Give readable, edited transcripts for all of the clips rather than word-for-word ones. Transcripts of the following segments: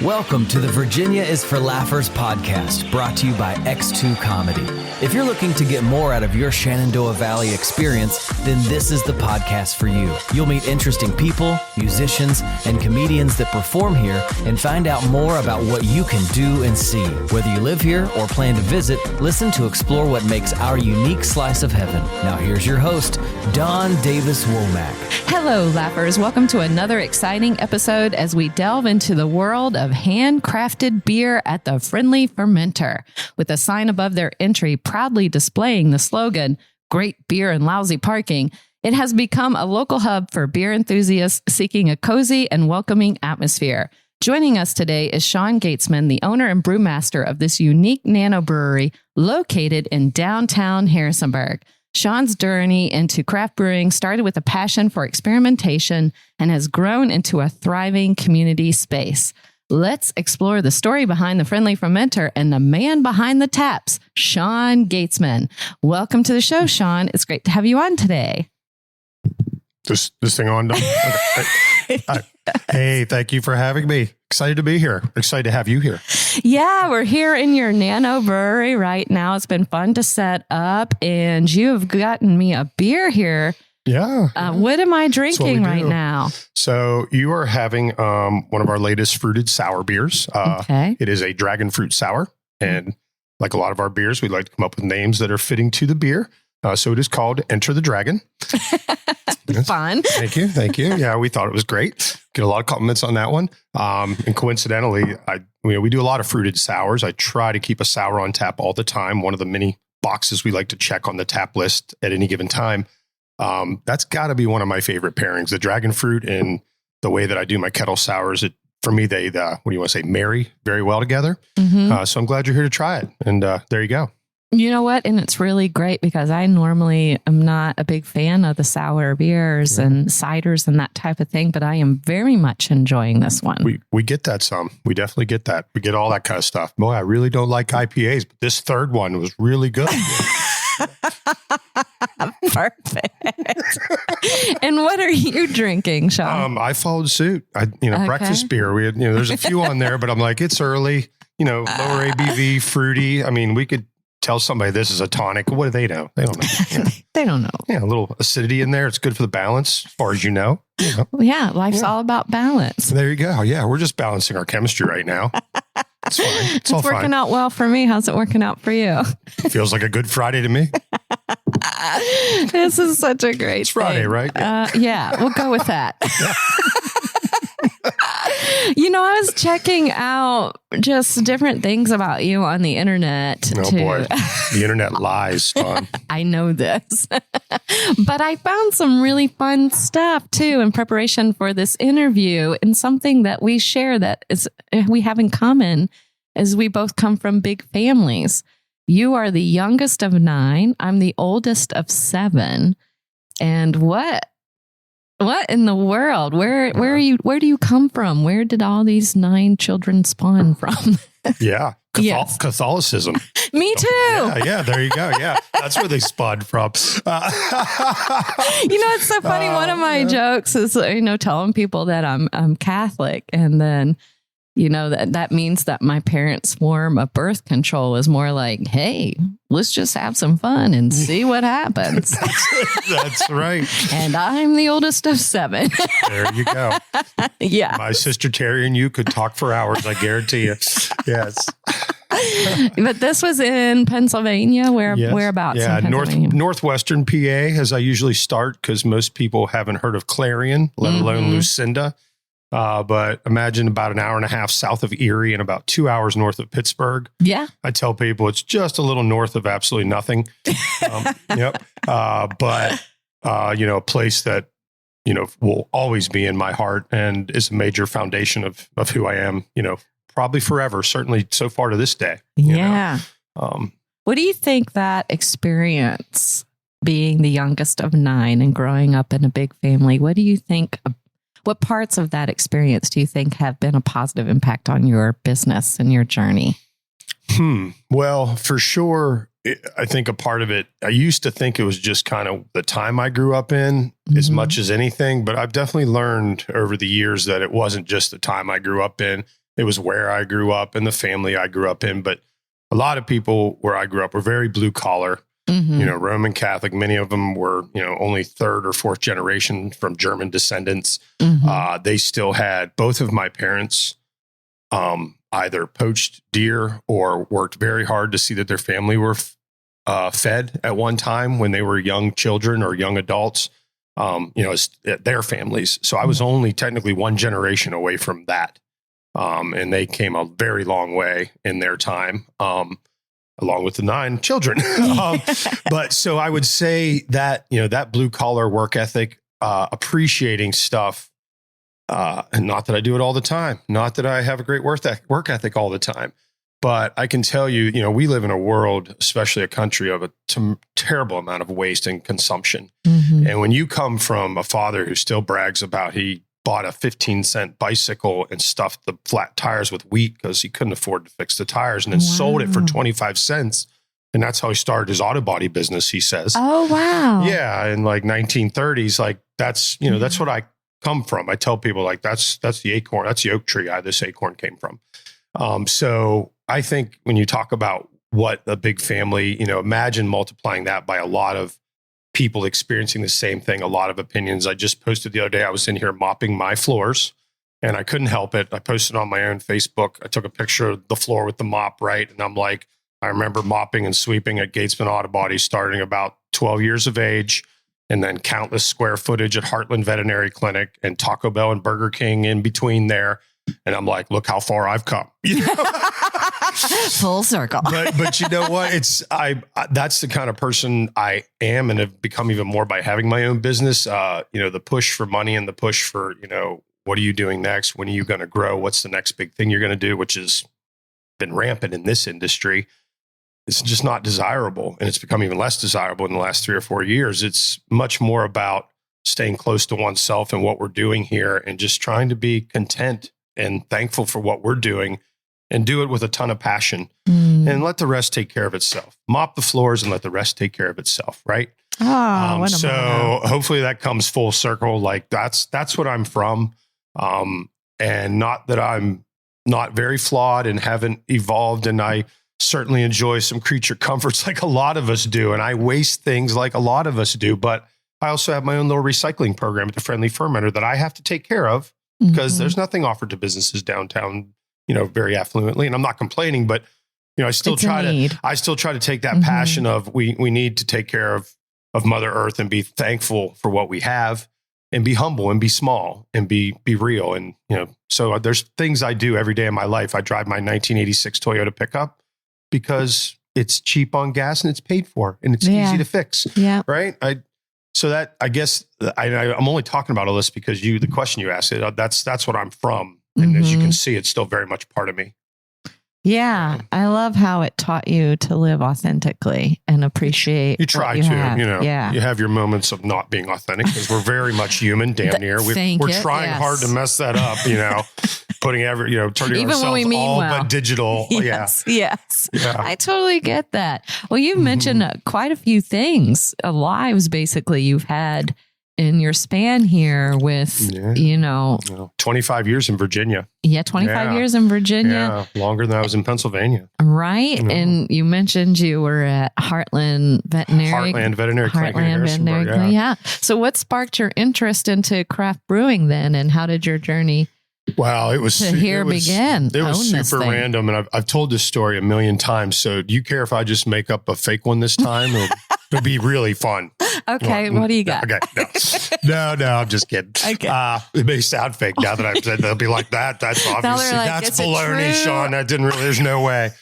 Welcome to the Virginia is for Laughers podcast, brought to you by X2 Comedy. If you're looking to get more out of your Shenandoah Valley experience, then this is the podcast for you. You'll meet interesting people, musicians, and comedians that perform here and find out more about what you can do and see. Whether you live here or plan to visit, listen to explore what makes our unique slice of heaven. Now here's your host, Don Davis Womack. Hello, Laughers. Welcome to another exciting episode as we delve into the world of handcrafted beer at the Friendly Fermenter, with a sign above their entry proudly displaying the slogan, "Great beer and lousy parking." It has become a local hub for beer enthusiasts seeking a cozy and welcoming atmosphere. Joining us today is Sean Gatesman, the owner and brewmaster of this unique nano brewery located in downtown Harrisonburg. Sean's journey into craft brewing started with a passion for experimentation and has grown into a thriving community space. Let's explore the story behind the Friendly Fermenter and the man behind the taps, Sean Gatesman. Welcome to the show, Sean. It's great to have you on today. This thing on? Okay. Hey, thank you for having me. Excited to be here. Excited to have you here. Yeah, we're here in your nano brewery right now. It's been fun to set up, and you have gotten me a beer here. Yeah. What am I drinking right now? So you are having one of our latest fruited sour beers. Okay. It is a dragon fruit sour. And like a lot of our beers, we like to come up with names that are fitting to the beer. So it is called Enter the Dragon. Yes. Fun. Thank you. Thank you. Yeah, we thought it was great. Get a lot of compliments on that one. And coincidentally, we do a lot of fruited sours. I try to keep a sour on tap all the time. One of the many boxes we like to check on the tap list at any given time. That's got to be one of my favorite pairings. The dragon fruit and the way that I do my kettle sours. For me, they what do you want to say, marry very well together. Mm-hmm. So I'm glad you're here to try it. And there you go. You know what? And it's really great because I normally am not a big fan of the sour beers and ciders and that type of thing, but I am very much enjoying this one. We get that some. We definitely get that. We get all that kind of stuff. Boy, I really don't like IPAs, but this third one was really good. Perfect. And what are you drinking, Sean? I followed suit. Breakfast beer. We had, there's a few on there, but I'm like, it's early, lower ABV, fruity. I mean, we could tell somebody this is a tonic. What do they know? They don't know. Yeah. They don't know. Yeah, a little acidity in there. It's good for the balance, as far as you know. Yeah, life's all about balance. There you go. Yeah, we're just balancing our chemistry right now. It's fine. It's all working fine. out well for me. How's it working out for you? Feels like a good Friday to me. This is such a great It's Friday, thing. right? Yeah, we'll go with that. I was checking out just different things about you on the internet. Oh, boy. The internet lies, Tom. I know this. But I found some really fun stuff, too, in preparation for this interview. And something that we share that we have in common is we both come from big families. You are the youngest of 9. I'm the oldest of 7. And what in the world? Where are you? Where do you come from? Where did all these 9 children spawn from? Yeah. Yes. Catholicism. Me too. Yeah, there you go. Yeah, that's where they spawned from. It's so funny. One of my jokes is, telling people that I'm Catholic, and then, that means that my parents' form of birth control is more like, hey, let's just have some fun and see what happens. That's right. And I'm the oldest of 7. There you go. Yeah. My sister Terry and you could talk for hours, I guarantee you. Yes. But this was in Pennsylvania. Whereabouts? Yeah, in Pennsylvania? northwestern PA, as I usually start, because most people haven't heard of Clarion, let alone Lucinda. But imagine about an hour and a half south of Erie and about 2 hours north of Pittsburgh. Yeah. I tell people it's just a little north of absolutely nothing. Yep. But a place that, will always be in my heart and is a major foundation of who I am, probably forever, certainly so far to this day. Yeah. What do you think that experience, being the youngest of 9 and growing up in a big family, what do you think? What parts of that experience do you think have been a positive impact on your business and your journey? Well, for sure, I think a part of it, I used to think it was just kind of the time I grew up in as much as anything, but I've definitely learned over the years that it wasn't just the time I grew up in. It was where I grew up and the family I grew up in. But a lot of people where I grew up were very blue collar, Roman Catholic. Many of them were, only third or fourth generation from German descendants. They still had both of my parents either poached deer or worked very hard to see that their family were fed at one time when they were young children or young adults, their families. So I was only technically one generation away from that. And they came a very long way in their time, along with the 9 children. But so I would say that, that blue collar work ethic, appreciating stuff, and not that I do it all the time, not that I have a great work ethic all the time, but I can tell you, we live in a world, especially a country, of a terrible amount of waste and consumption. And when you come from a father who still brags about he bought a 15-cent bicycle and stuffed the flat tires with wheat because he couldn't afford to fix the tires, and then sold it for 25 cents. And that's how he started his auto body business, he says. Oh, wow. Yeah. In like 1930s, like that's what I come from. I tell people like, that's the acorn, that's the oak tree this acorn came from. So I think when you talk about what a big family, imagine multiplying that by a lot of people experiencing the same thing, a lot of opinions. I just posted the other day, I was in here mopping my floors and I couldn't help it. I posted on my own Facebook. I took a picture of the floor with the mop, right? And I'm like, I remember mopping and sweeping at Gatesman Auto Body starting about 12 years of age, and then countless square footage at Heartland Veterinary Clinic and Taco Bell and Burger King in between there. And I'm like, look how far I've come. Full circle. But you know what? That's the kind of person I am and have become even more by having my own business. The push for money and the push for, what are you doing next? When are you going to grow? What's the next big thing you're going to do? Which has been rampant in this industry. It's just not desirable. And it's become even less desirable in the last 3 or 4 years. It's much more about staying close to oneself and what we're doing here and just trying to be content and thankful for what we're doing and do it with a ton of passion and let the rest take care of itself. Mop the floors and let the rest take care of itself. Right. So hopefully that comes full circle. Like that's what I'm from. And not that I'm not very flawed and haven't evolved. And I certainly enjoy some creature comforts like a lot of us do. And I waste things like a lot of us do, but I also have my own little recycling program at the Friendly Fermenter that I have to take care of because there's nothing offered to businesses downtown, very affluently. And I'm not complaining, but I still try to take that passion of we need to take care of Mother Earth and be thankful for what we have and be humble and be small and be real. And, so there's things I do every day in my life. I drive my 1986 Toyota pickup because it's cheap on gas and it's paid for and it's easy to fix. Yeah. Right. I guess I'm only talking about all this because the question you asked, that's what I'm from. And as you can see, it's still very much part of me. Yeah. I love how it taught you to live authentically and appreciate. You try to, you have your moments of not being authentic because we're very much human, damn near. We're trying hard to mess that up, putting turning even ourselves all but digital. Yes. Yeah. I totally get that. Well, you mentioned quite a few things, lives basically you've had in your span here with, 25 years in Virginia. Yeah, 25 years in Virginia. Yeah, longer than I was in Pennsylvania. Right. And you mentioned you were at Heartland Veterinary Clinic. Yeah. So what sparked your interest into craft brewing then? And how did your journey begin? It was super random. And I've told this story a million times. So do you care if I just make up a fake one this time? It'll be really fun. Okay. What do you got? Okay. No, I'm just kidding. Okay. It may sound fake now that I've said they'll be like that. That's obviously, that's baloney, Sean. There's no way.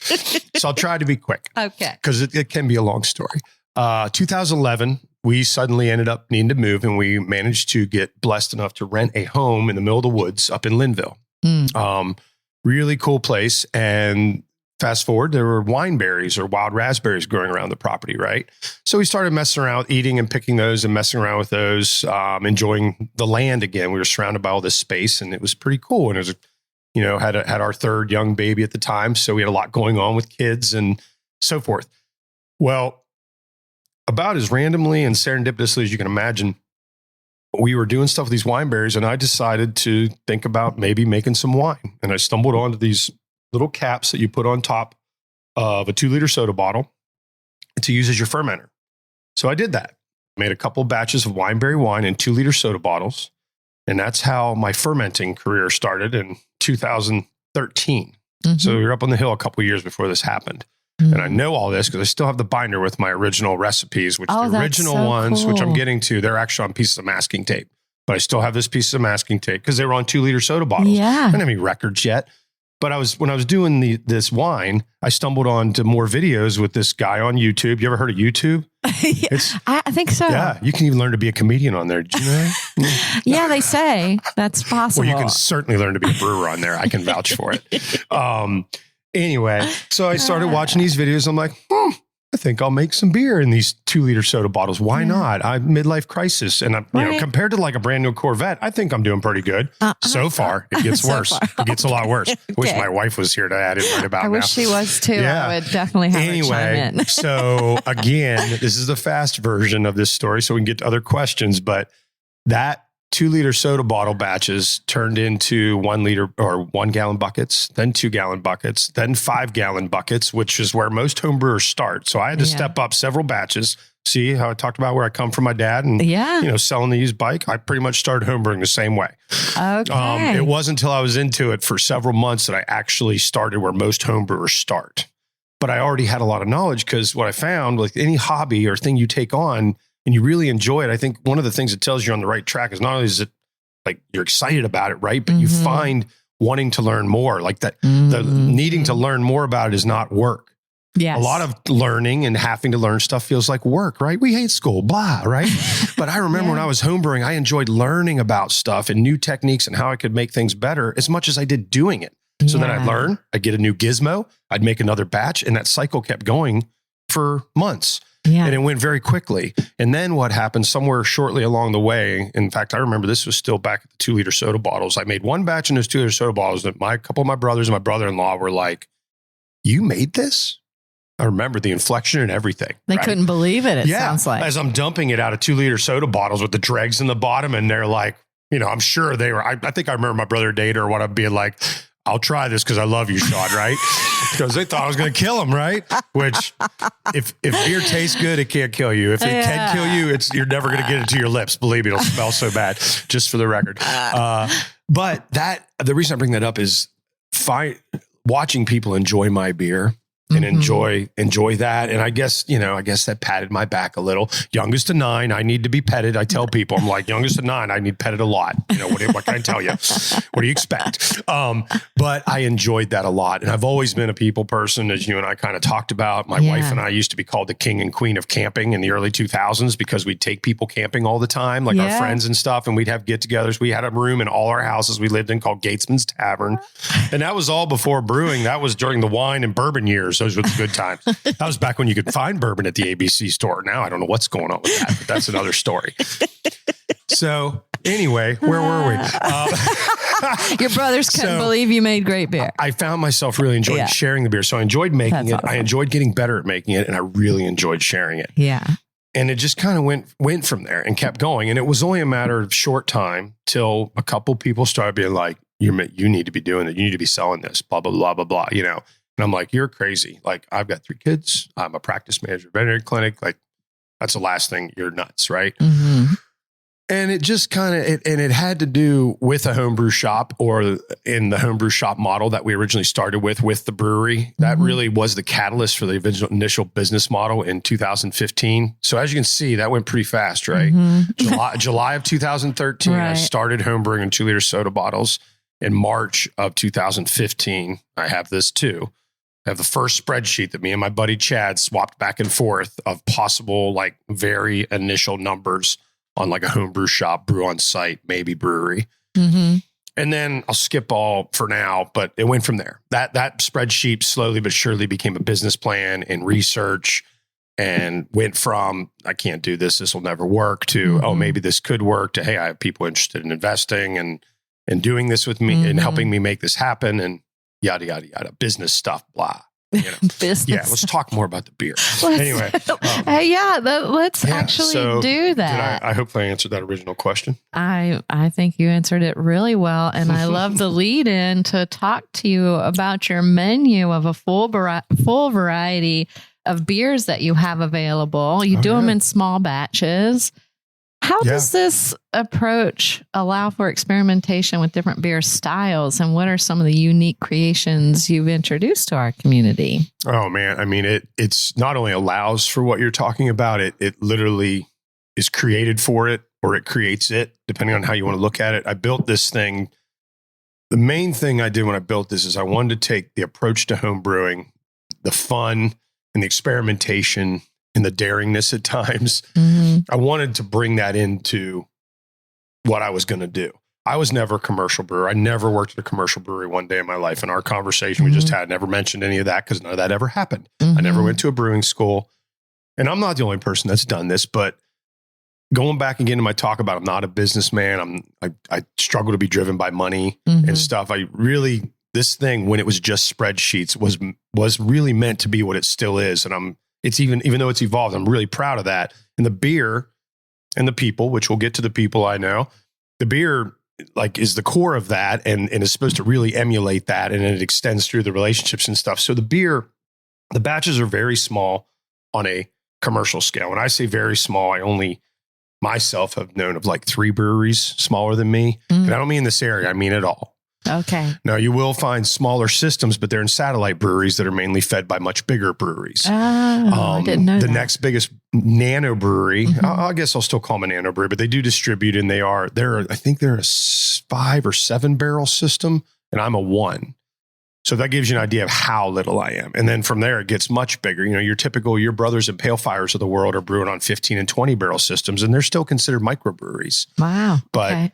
So I'll try to be quick. Okay. Because it can be a long story. 2011, we suddenly ended up needing to move and we managed to get blessed enough to rent a home in the middle of the woods up in Linville. Really cool place. And fast forward, there were wineberries or wild raspberries growing around the property, right? So we started messing around, eating and picking those and messing around with those, enjoying the land again. We were surrounded by all this space and it was pretty cool. And it was, had our third young baby at the time. So we had a lot going on with kids and so forth. Well, about as randomly and serendipitously as you can imagine, we were doing stuff with these wine berries, and I decided to think about maybe making some wine. And I stumbled onto these little caps that you put on top of a 2-liter soda bottle to use as your fermenter. So I did that. Made a couple batches of wineberry wine in 2-liter soda bottles. And that's how my fermenting career started in 2013. So we were up on the hill a couple of years before this happened. And I know all this because I still have the binder with my original recipes, which the original ones, which I'm getting to, they're actually on pieces of masking tape. But I still have this piece of masking tape because they were on 2-liter soda bottles. Yeah. I didn't have any records yet. But when I was doing this wine, I stumbled on to more videos with this guy on YouTube. You ever heard of YouTube? I think so. Yeah, you can even learn to be a comedian on there. Did you know? Yeah, they say that's possible. Well, you can certainly learn to be a brewer on there. I can vouch for it. Anyway, so I started watching these videos. I'm like, I think I'll make some beer in these 2-liter soda bottles. Why not? I'm midlife crisis. And compared to like a brand new Corvette, I think I'm doing pretty good. So far, it gets worse. It gets a lot worse. Okay. Wish my wife was here to add in right about now. I wish she was too. Yeah. I would definitely have her chime in. So again, this is the fast version of this story. So we can get to other questions, but that 2-liter soda bottle batches turned into 1-liter or 1-gallon buckets, then 2-gallon buckets, then 5-gallon buckets, which is where most home brewers start. So I had to step up several batches. See how I talked about where I come from my dad and, selling the used bike. I pretty much started homebrewing the same way. Okay. It wasn't until I was into it for several months that I actually started where most homebrewers start. But I already had a lot of knowledge because what I found, like any hobby or thing you take on, and you really enjoy it, I think one of the things that tells you're on the right track is not only is it like you're excited about it, right? But you find wanting to learn more, like that, the needing to learn more about it is not work. Yes. A lot of learning and having to learn stuff feels like work, right? We hate school, blah, right? But I remember when I was homebrewing, I enjoyed learning about stuff and new techniques and how I could make things better as much as I did doing it. So then I'd learn, I'd get a new gizmo, I'd make another batch, and that cycle kept going for months. Yeah. And it went very quickly. And then what happened somewhere shortly along the way, in fact, I remember this was still back at the 2-liter soda bottles. I made one batch in those 2-liter soda bottles that a couple of my brothers and my brother-in-law were like, "You made this?" I remember the inflection and everything. They couldn't believe it. It sounds like. As I'm dumping it out of 2-liter soda bottles with the dregs in the bottom. And they're like, I'm sure they were, I think I remember my brother Data or what I'd be like, "I'll try this because I love you, Sean," right? Because they thought I was going to kill him, right? Which, if beer tastes good, it can't kill you. If it can kill you, you're never going to get it to your lips. Believe me, it'll smell so bad. Just for the record. But the reason I bring that up is watching people enjoy my beer. And enjoy that. And I guess that patted my back a little. Youngest of 9, I need to be petted. I tell people, I'm like, youngest of 9, I need petted a lot. What can I tell you? What do you expect? But I enjoyed that a lot. And I've always been a people person, as you and I kind of talked about. My wife and I used to be called the king and queen of camping in the early 2000s because we'd take people camping all the time, like our friends and stuff. And we'd have get-togethers. We had a room in all our houses we lived in called Gatesman's Tavern. And that was all before brewing. That was during the wine and bourbon years. Those were the good times. That was back when you could find bourbon at the ABC store. Now I don't know what's going on with that, but that's another story. So anyway, where were we? Your brothers couldn't believe you made great beer. I found myself really enjoying sharing the beer. So I enjoyed making it. Awesome. I enjoyed getting better at making it, and I really enjoyed sharing it. Yeah. And it just kind of went from there and kept going. And it was only a matter of short time till a couple people started being like, you need to be doing it. You need to be selling this, blah, blah, blah, blah, blah, And I'm like, "You're crazy. Like, I've got 3 kids. I'm a practice manager, veterinary clinic. Like, that's the last thing. You're nuts, right?" And it just kind of, it had to do with a homebrew shop, or in the homebrew shop model that we originally started with the brewery. That really was the catalyst for the initial business model in 2015. So as you can see, that went pretty fast, right? July of 2013, I started homebrewing in 2-liter soda bottles. In March of 2015, I have this too. I have the first spreadsheet that me and my buddy Chad swapped back and forth of possible, like, very initial numbers on like a homebrew shop, brew on site, maybe brewery. And then I'll skip all for now, but it went from there. That spreadsheet slowly but surely became a business plan and research, and went from, I can't do this, this will never work, to, oh, maybe this could work, to, hey, I have people interested in investing and doing this with me and helping me make this happen, and yada, yada, yada, business stuff, blah. Business. Yeah, let's talk more about the beer. Anyway. Let's actually do that. I hopefully I answered that original question. I think you answered it really well. And I love the lead in to talk to you about your menu of a full variety of beers that you have available. You do them in small batches. How does this approach allow for experimentation with different beer styles? And what are some of the unique creations you've introduced to our community? Oh, man. I mean, it's not only allows for what you're talking about, it literally is created for it, or it creates it, depending on how you want to look at it. I built this thing. The main thing I did when I built this is I wanted to take the approach to home brewing, the fun and the experimentation and the daringness at times. I wanted to bring that into what I was going to do. I was never a commercial brewer. I never worked at a commercial brewery one day in my life. In our conversation we just had, never mentioned any of that because none of that ever happened. I never went to a brewing school. And I'm not the only person that's done this, but going back again to my talk about I'm not a businessman. I struggle to be driven by money and stuff. This thing, when it was just spreadsheets, was really meant to be what it still is. And it's even though it's evolved, I'm really proud of that. And the beer and the people, which we'll get to the people I know, the beer is the core of that and is supposed to really emulate that. And it extends through the relationships and stuff. So the batches are very small on a commercial scale. When I say very small, I only myself have known of 3 breweries smaller than me. And I don't mean this area, I mean it all. Okay. Now you will find smaller systems, but they're in satellite breweries that are mainly fed by much bigger breweries. I didn't know the that. next biggest nano brewery, I guess I'll still call them a nano brewery, but they do distribute, and I think they're a 5 or 7 barrel system, and I'm a 1. So that gives you an idea of how little I am. And then from there, it gets much bigger. Your brothers and Pale Fires of the world are brewing on 15 and 20 barrel systems, and they're still considered microbreweries. Wow. But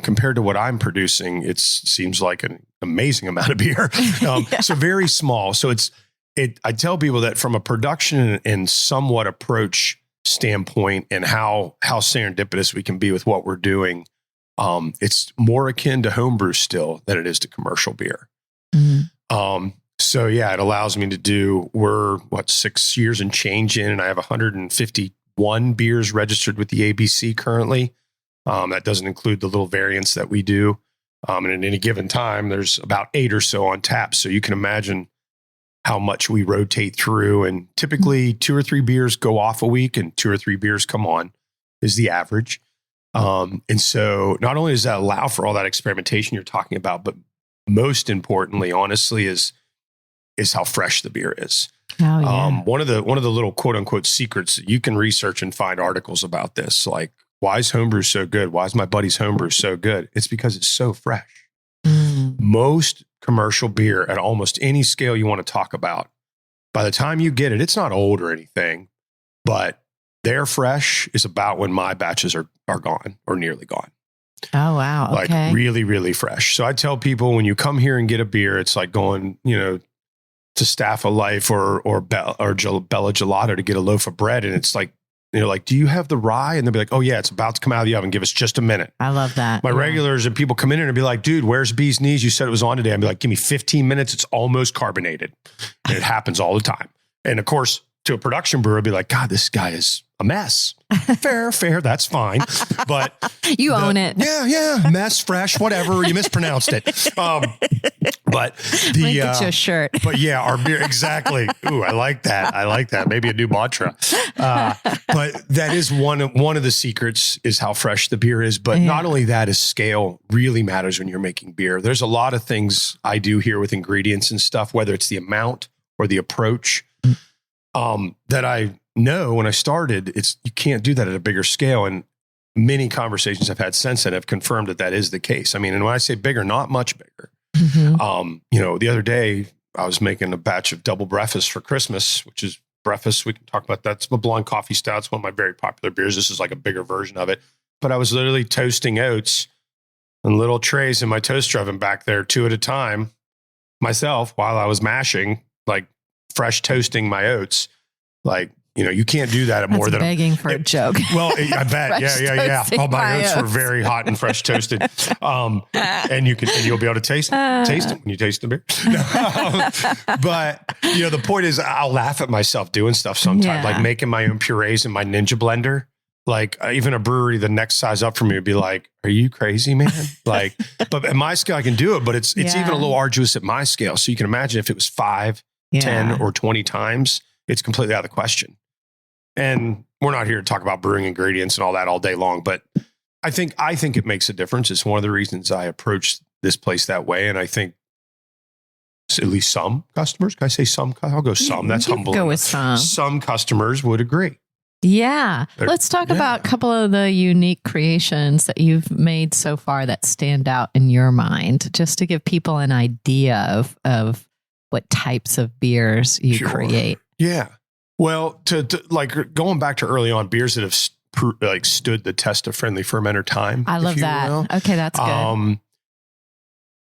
compared to what I'm producing, it seems like an amazing amount of beer. So very small. So I tell people that from a production and somewhat approach standpoint and how serendipitous we can be with what we're doing, it's more akin to homebrew still than it is to commercial beer. So it allows me to do, we're 6 years and change in, and I have 151 beers registered with the ABC currently. That doesn't include the little variants that we do. And at any given time, there's about 8 or so on tap. So you can imagine how much we rotate through. And typically 2 or 3 beers go off a week and 2 or 3 beers come on is the average. And so not only does that allow for all that experimentation you're talking about, but most importantly, honestly, is how fresh the beer is. Oh, yeah. One of the little quote unquote secrets, you can research and find articles about this, like, why is homebrew so good? Why is my buddy's homebrew so good? It's because it's so fresh. Most commercial beer at almost any scale you want to talk about, by the time you get it, it's not old or anything, but their fresh is about when my batches are gone or nearly gone. Oh, wow. Okay. Like really, really fresh. So I tell people when you come here and get a beer, it's like going, to Staff of Life or Bella Gelato to get a loaf of bread. And it's like, do you have the rye? And they'll be like, oh yeah, it's about to come out of the oven. Give us just a minute. I love that. My regulars and people come in and be like, dude, where's Bee's Knees? You said it was on today. I'd be like, give me 15 minutes. It's almost carbonated. And it happens all the time. And of course, to a production brewer, I'd be like, God, this guy is a mess. Fair. That's fine. But you own it. Yeah. Mess, fresh, whatever. You mispronounced it. But Link it to a shirt. But yeah, our beer, exactly. Ooh, I like that. Maybe a new mantra. But that is one of the secrets is how fresh the beer is. But not only that, is scale really matters when you're making beer. There's a lot of things I do here with ingredients and stuff, whether it's the amount or the approach, that I know when I started, you can't do that at a bigger scale. And many conversations I've had since then have confirmed that is the case. I mean, and when I say bigger, not much bigger. The other day I was making a batch of double breakfast for Christmas, which is breakfast. We can talk about that. It's a blonde coffee stout. It's one of my very popular beers. This is like a bigger version of it, but I was literally toasting oats in little trays in my toaster oven back there, 2 at a time myself while I was mashing, like fresh toasting my oats, like you can't do that at more than begging for a joke. Well, I bet. Yeah. Oh, my oats were very hot and fresh toasted. And you'll be able to taste it when you taste the beer. But the point is, I'll laugh at myself doing stuff sometimes, like making my own purees in my Ninja blender. Like even a brewery, the next size up from me would be like, "Are you crazy, man?" Like, but at my scale, I can do it. But it's even a little arduous at my scale. So you can imagine if it was 5, 10, or 20 times, it's completely out of the question. And we're not here to talk about brewing ingredients and all that all day long, but I think it makes a difference. It's one of the reasons I approach this place that way. And I think at least some customers, can I say some? I'll go some. That's humble. Go with some. Some customers would agree. Yeah. Let's talk about a couple of the unique creations that you've made so far that stand out in your mind, just to give people an idea of what types of beers you create. Yeah. Well, to like going back to early on, beers that have stood the test of Friendly Fermenter time. I love that. Okay, that's good.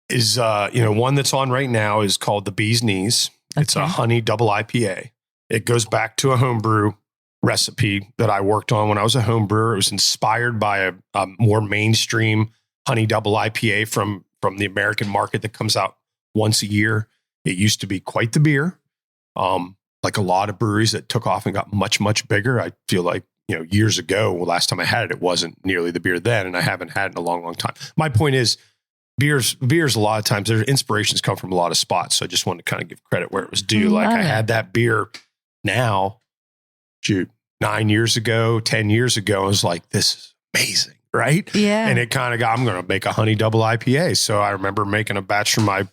Is one that's on right now is called the Bee's Knees. Okay. It's a honey double IPA. It goes back to a homebrew recipe that I worked on when I was a home brewer. It was inspired by a more mainstream honey double IPA from the American market that comes out once a year. It used to be quite the beer. Like a lot of breweries that took off and got much, much bigger. I feel like, years ago, last time I had it, it wasn't nearly the beer then, and I haven't had it in a long, long time. My point is beers, a lot of times their inspirations come from a lot of spots. So I just wanted to kind of give credit where it was due. I had that beer now, 9 years ago, 10 years ago. I was like, this is amazing, right? Yeah. And it kind of I'm going to make a honey double IPA. So I remember making a batch for my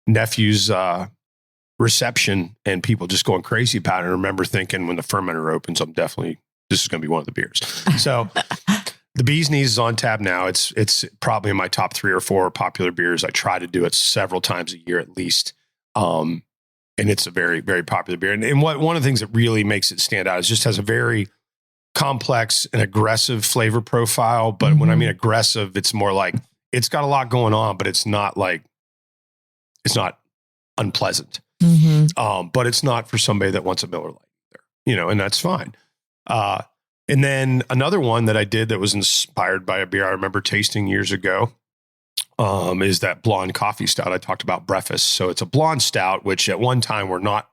nephew's, reception and people just going crazy about it. I remember thinking when the fermenter opens, this is going to be one of the beers. So the Bee's Knees is on tap now. It's probably in my top 3 or 4 popular beers. I try to do it several times a year at least. And it's a very, very popular beer. And one of the things that really makes it stand out is it just has a very complex and aggressive flavor profile. But when I mean aggressive, it's more like it's got a lot going on, but it's not unpleasant. But it's not for somebody that wants a Miller Lite either, and that's fine. And then another one that I did that was inspired by a beer I remember tasting years ago, is that blonde coffee stout I talked about, Breakfast. So it's a blonde stout, which at one time were not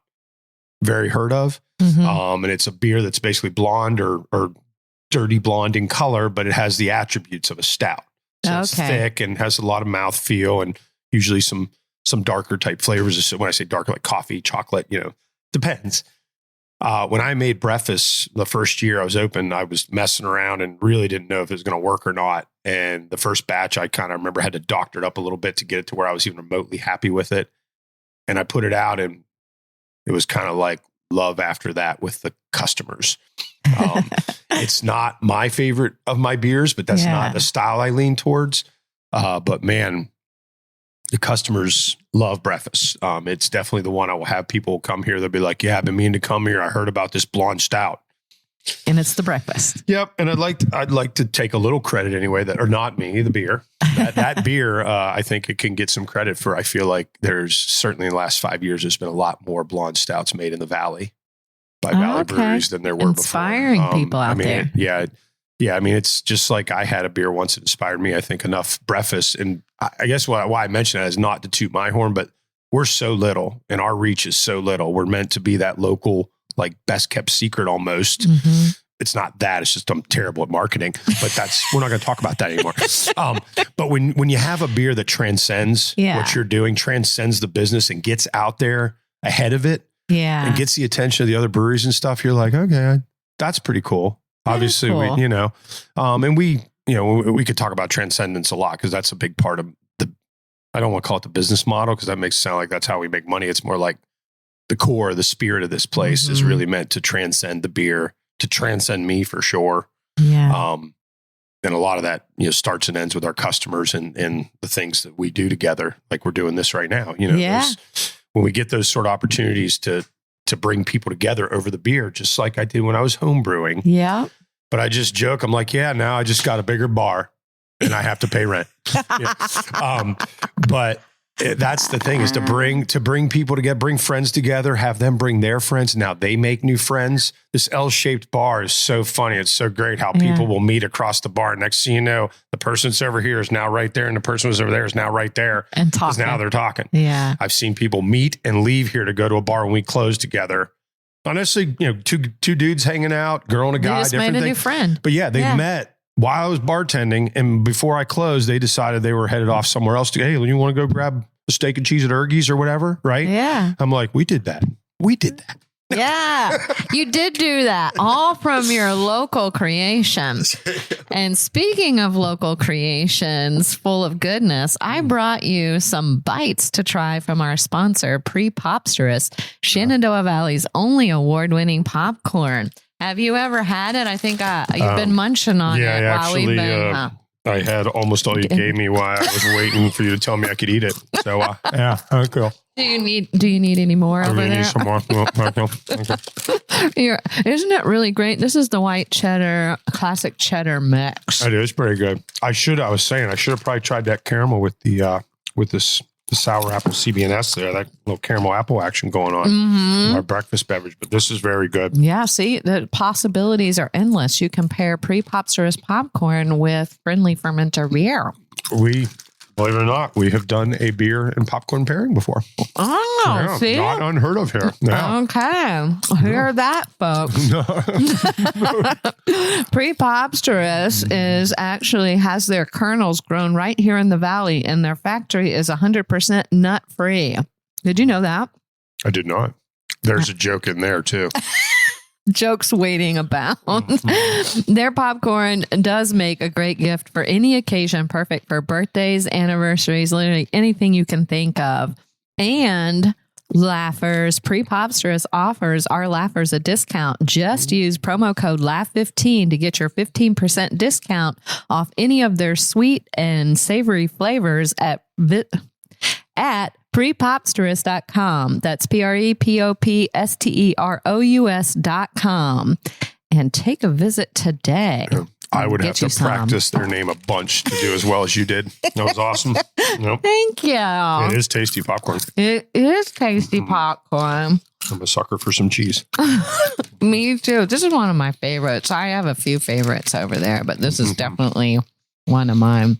very heard of. And it's a beer that's basically blonde or dirty blonde in color, but it has the attributes of a stout. So it's thick and has a lot of mouthfeel and usually some darker type flavors. When I say darker, like coffee, chocolate, depends. When I made Breakfast the first year I was open, I was messing around and really didn't know if it was going to work or not. And the first batch, I kind of remember had to doctor it up a little bit to get it to where I was even remotely happy with it. And I put it out and it was kind of like love after that with the customers. It's not my favorite of my beers, but that's not the style I lean towards. But man, the customers love Breakfast. It's definitely the one I will have people come here. They'll be like, yeah, I've been meaning to come here. I heard about this blonde stout. And it's the Breakfast. Yep. And I'd like to take a little credit anyway, or not me, the beer. That beer, I think it can get some credit for. I feel like there's certainly in the last 5 years, there's been a lot more blonde stouts made in the Valley by Valley Breweries than there were Inspiring before. people out there. Yeah. I mean, it's just like I had a beer once that inspired me, I think, enough. Breakfast. And I guess why I mention that is not to toot my horn, but we're so little and our reach is so little. We're meant to be that local, like best kept secret almost. It's not that. It's just I'm terrible at marketing, but we're not going to talk about that anymore. But when you have a beer that transcends what you're doing, transcends the business and gets out there ahead of it and gets the attention of the other breweries and stuff, you're like, okay, that's pretty cool. Obviously, cool. And we could talk about transcendence a lot because that's a big part of I don't want to call it the business model because that makes it sound like that's how we make money. It's more like the core, the spirit of this place is really meant to transcend the beer, to transcend me for sure. Yeah. And a lot of that, starts and ends with our customers and the things that we do together, like we're doing this right now. When we get those sort of opportunities to bring people together over the beer, just like I did when I was home brewing. Yeah. But I just joke. I'm like, now I just got a bigger bar and I have to pay rent. But That's the thing, is to bring people together, bring friends together, have them bring their friends. Now they make new friends. This L-shaped bar is so funny. It's so great how people will meet across the bar. Next thing you know, the person that's over here is now right there, and the person who's over there is now right there. And talking. Now they're talking. Yeah. I've seen people meet and leave here to go to a bar when we close together. Honestly, two dudes hanging out, girl and a guy, They just different made a thing. new friend. But yeah, they met while I was bartending, and before I closed, they decided they were headed off somewhere else. Hey, you want to go grab a steak and cheese at Ergie's or whatever, right? Yeah. I'm like, we did that. Yeah, you did do that, all from your local creations. And speaking of local creations full of goodness, I brought you some bites to try from our sponsor, Pre-Popsterous, Shenandoah Valley's only award-winning popcorn. Have you ever had it? I think you've been munching on it while we've been... I had almost all you gave me while I was waiting for you to tell me I could eat it. So, yeah, okay. Do you need any more over there? Need some more. Okay. Isn't it really great? This is the white cheddar, classic cheddar mix. It is pretty good. I should have probably tried that caramel with the sour apple CB&S there, that little caramel apple action going on in our breakfast beverage. But this is very good. Yeah, see, the possibilities are endless. You compare Pre-Popsterous popcorn with Friendly Fermenter beer. We, believe it or not, we have done a beer and popcorn pairing before. Oh, see? Not unheard of here. Yeah. Okay. Hear that, folks. Pre-Popsterous has their kernels grown right here in the valley, and their factory is 100% nut-free. Did you know that? I did not. There's a joke in there, too. Jokes waiting about. Their popcorn does make a great gift for any occasion, perfect for birthdays, anniversaries, literally anything you can think of. And Laughers, Pre-Popsterous offers our Laughers a discount. Just use promo code LAUGH15 to get your 15% discount off any of their sweet and savory flavors at prepopsterous.com. That's prepopsterous.com. And take a visit today. I would have to practice their name a bunch to do as well as you did. That was awesome. Nope. Thank you. It is tasty popcorn. It is tasty popcorn. I'm a sucker for some cheese. Me too. This is one of my favorites. I have a few favorites over there, but this is definitely one of mine.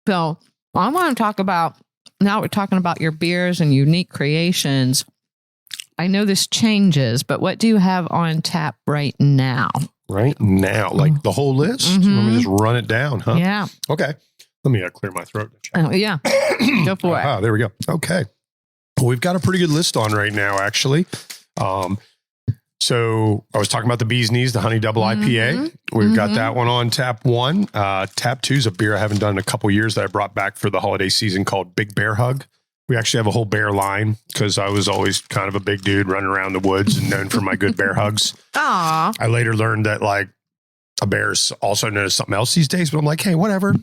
So I want to talk about, now we're talking about your beers and unique creations. I know this changes, but what do you have on tap right now? Right now, like the whole list? Let me just run it down, huh? Yeah. Okay. Let me clear my throat. Oh, yeah. Go for it. There we go. Okay. Well, we've got a pretty good list on right now, actually. So I was talking about the Bee's Knees, the Honey Double IPA. We've got that one on tap one. Tap two is a beer I haven't done in a couple years that I brought back for the holiday season called Big Bear Hug. We actually have a whole bear line because I was always kind of a big dude running around the woods and known for my good bear hugs. Aw. I later learned that like a bear's also known as something else these days, but I'm like, hey, whatever,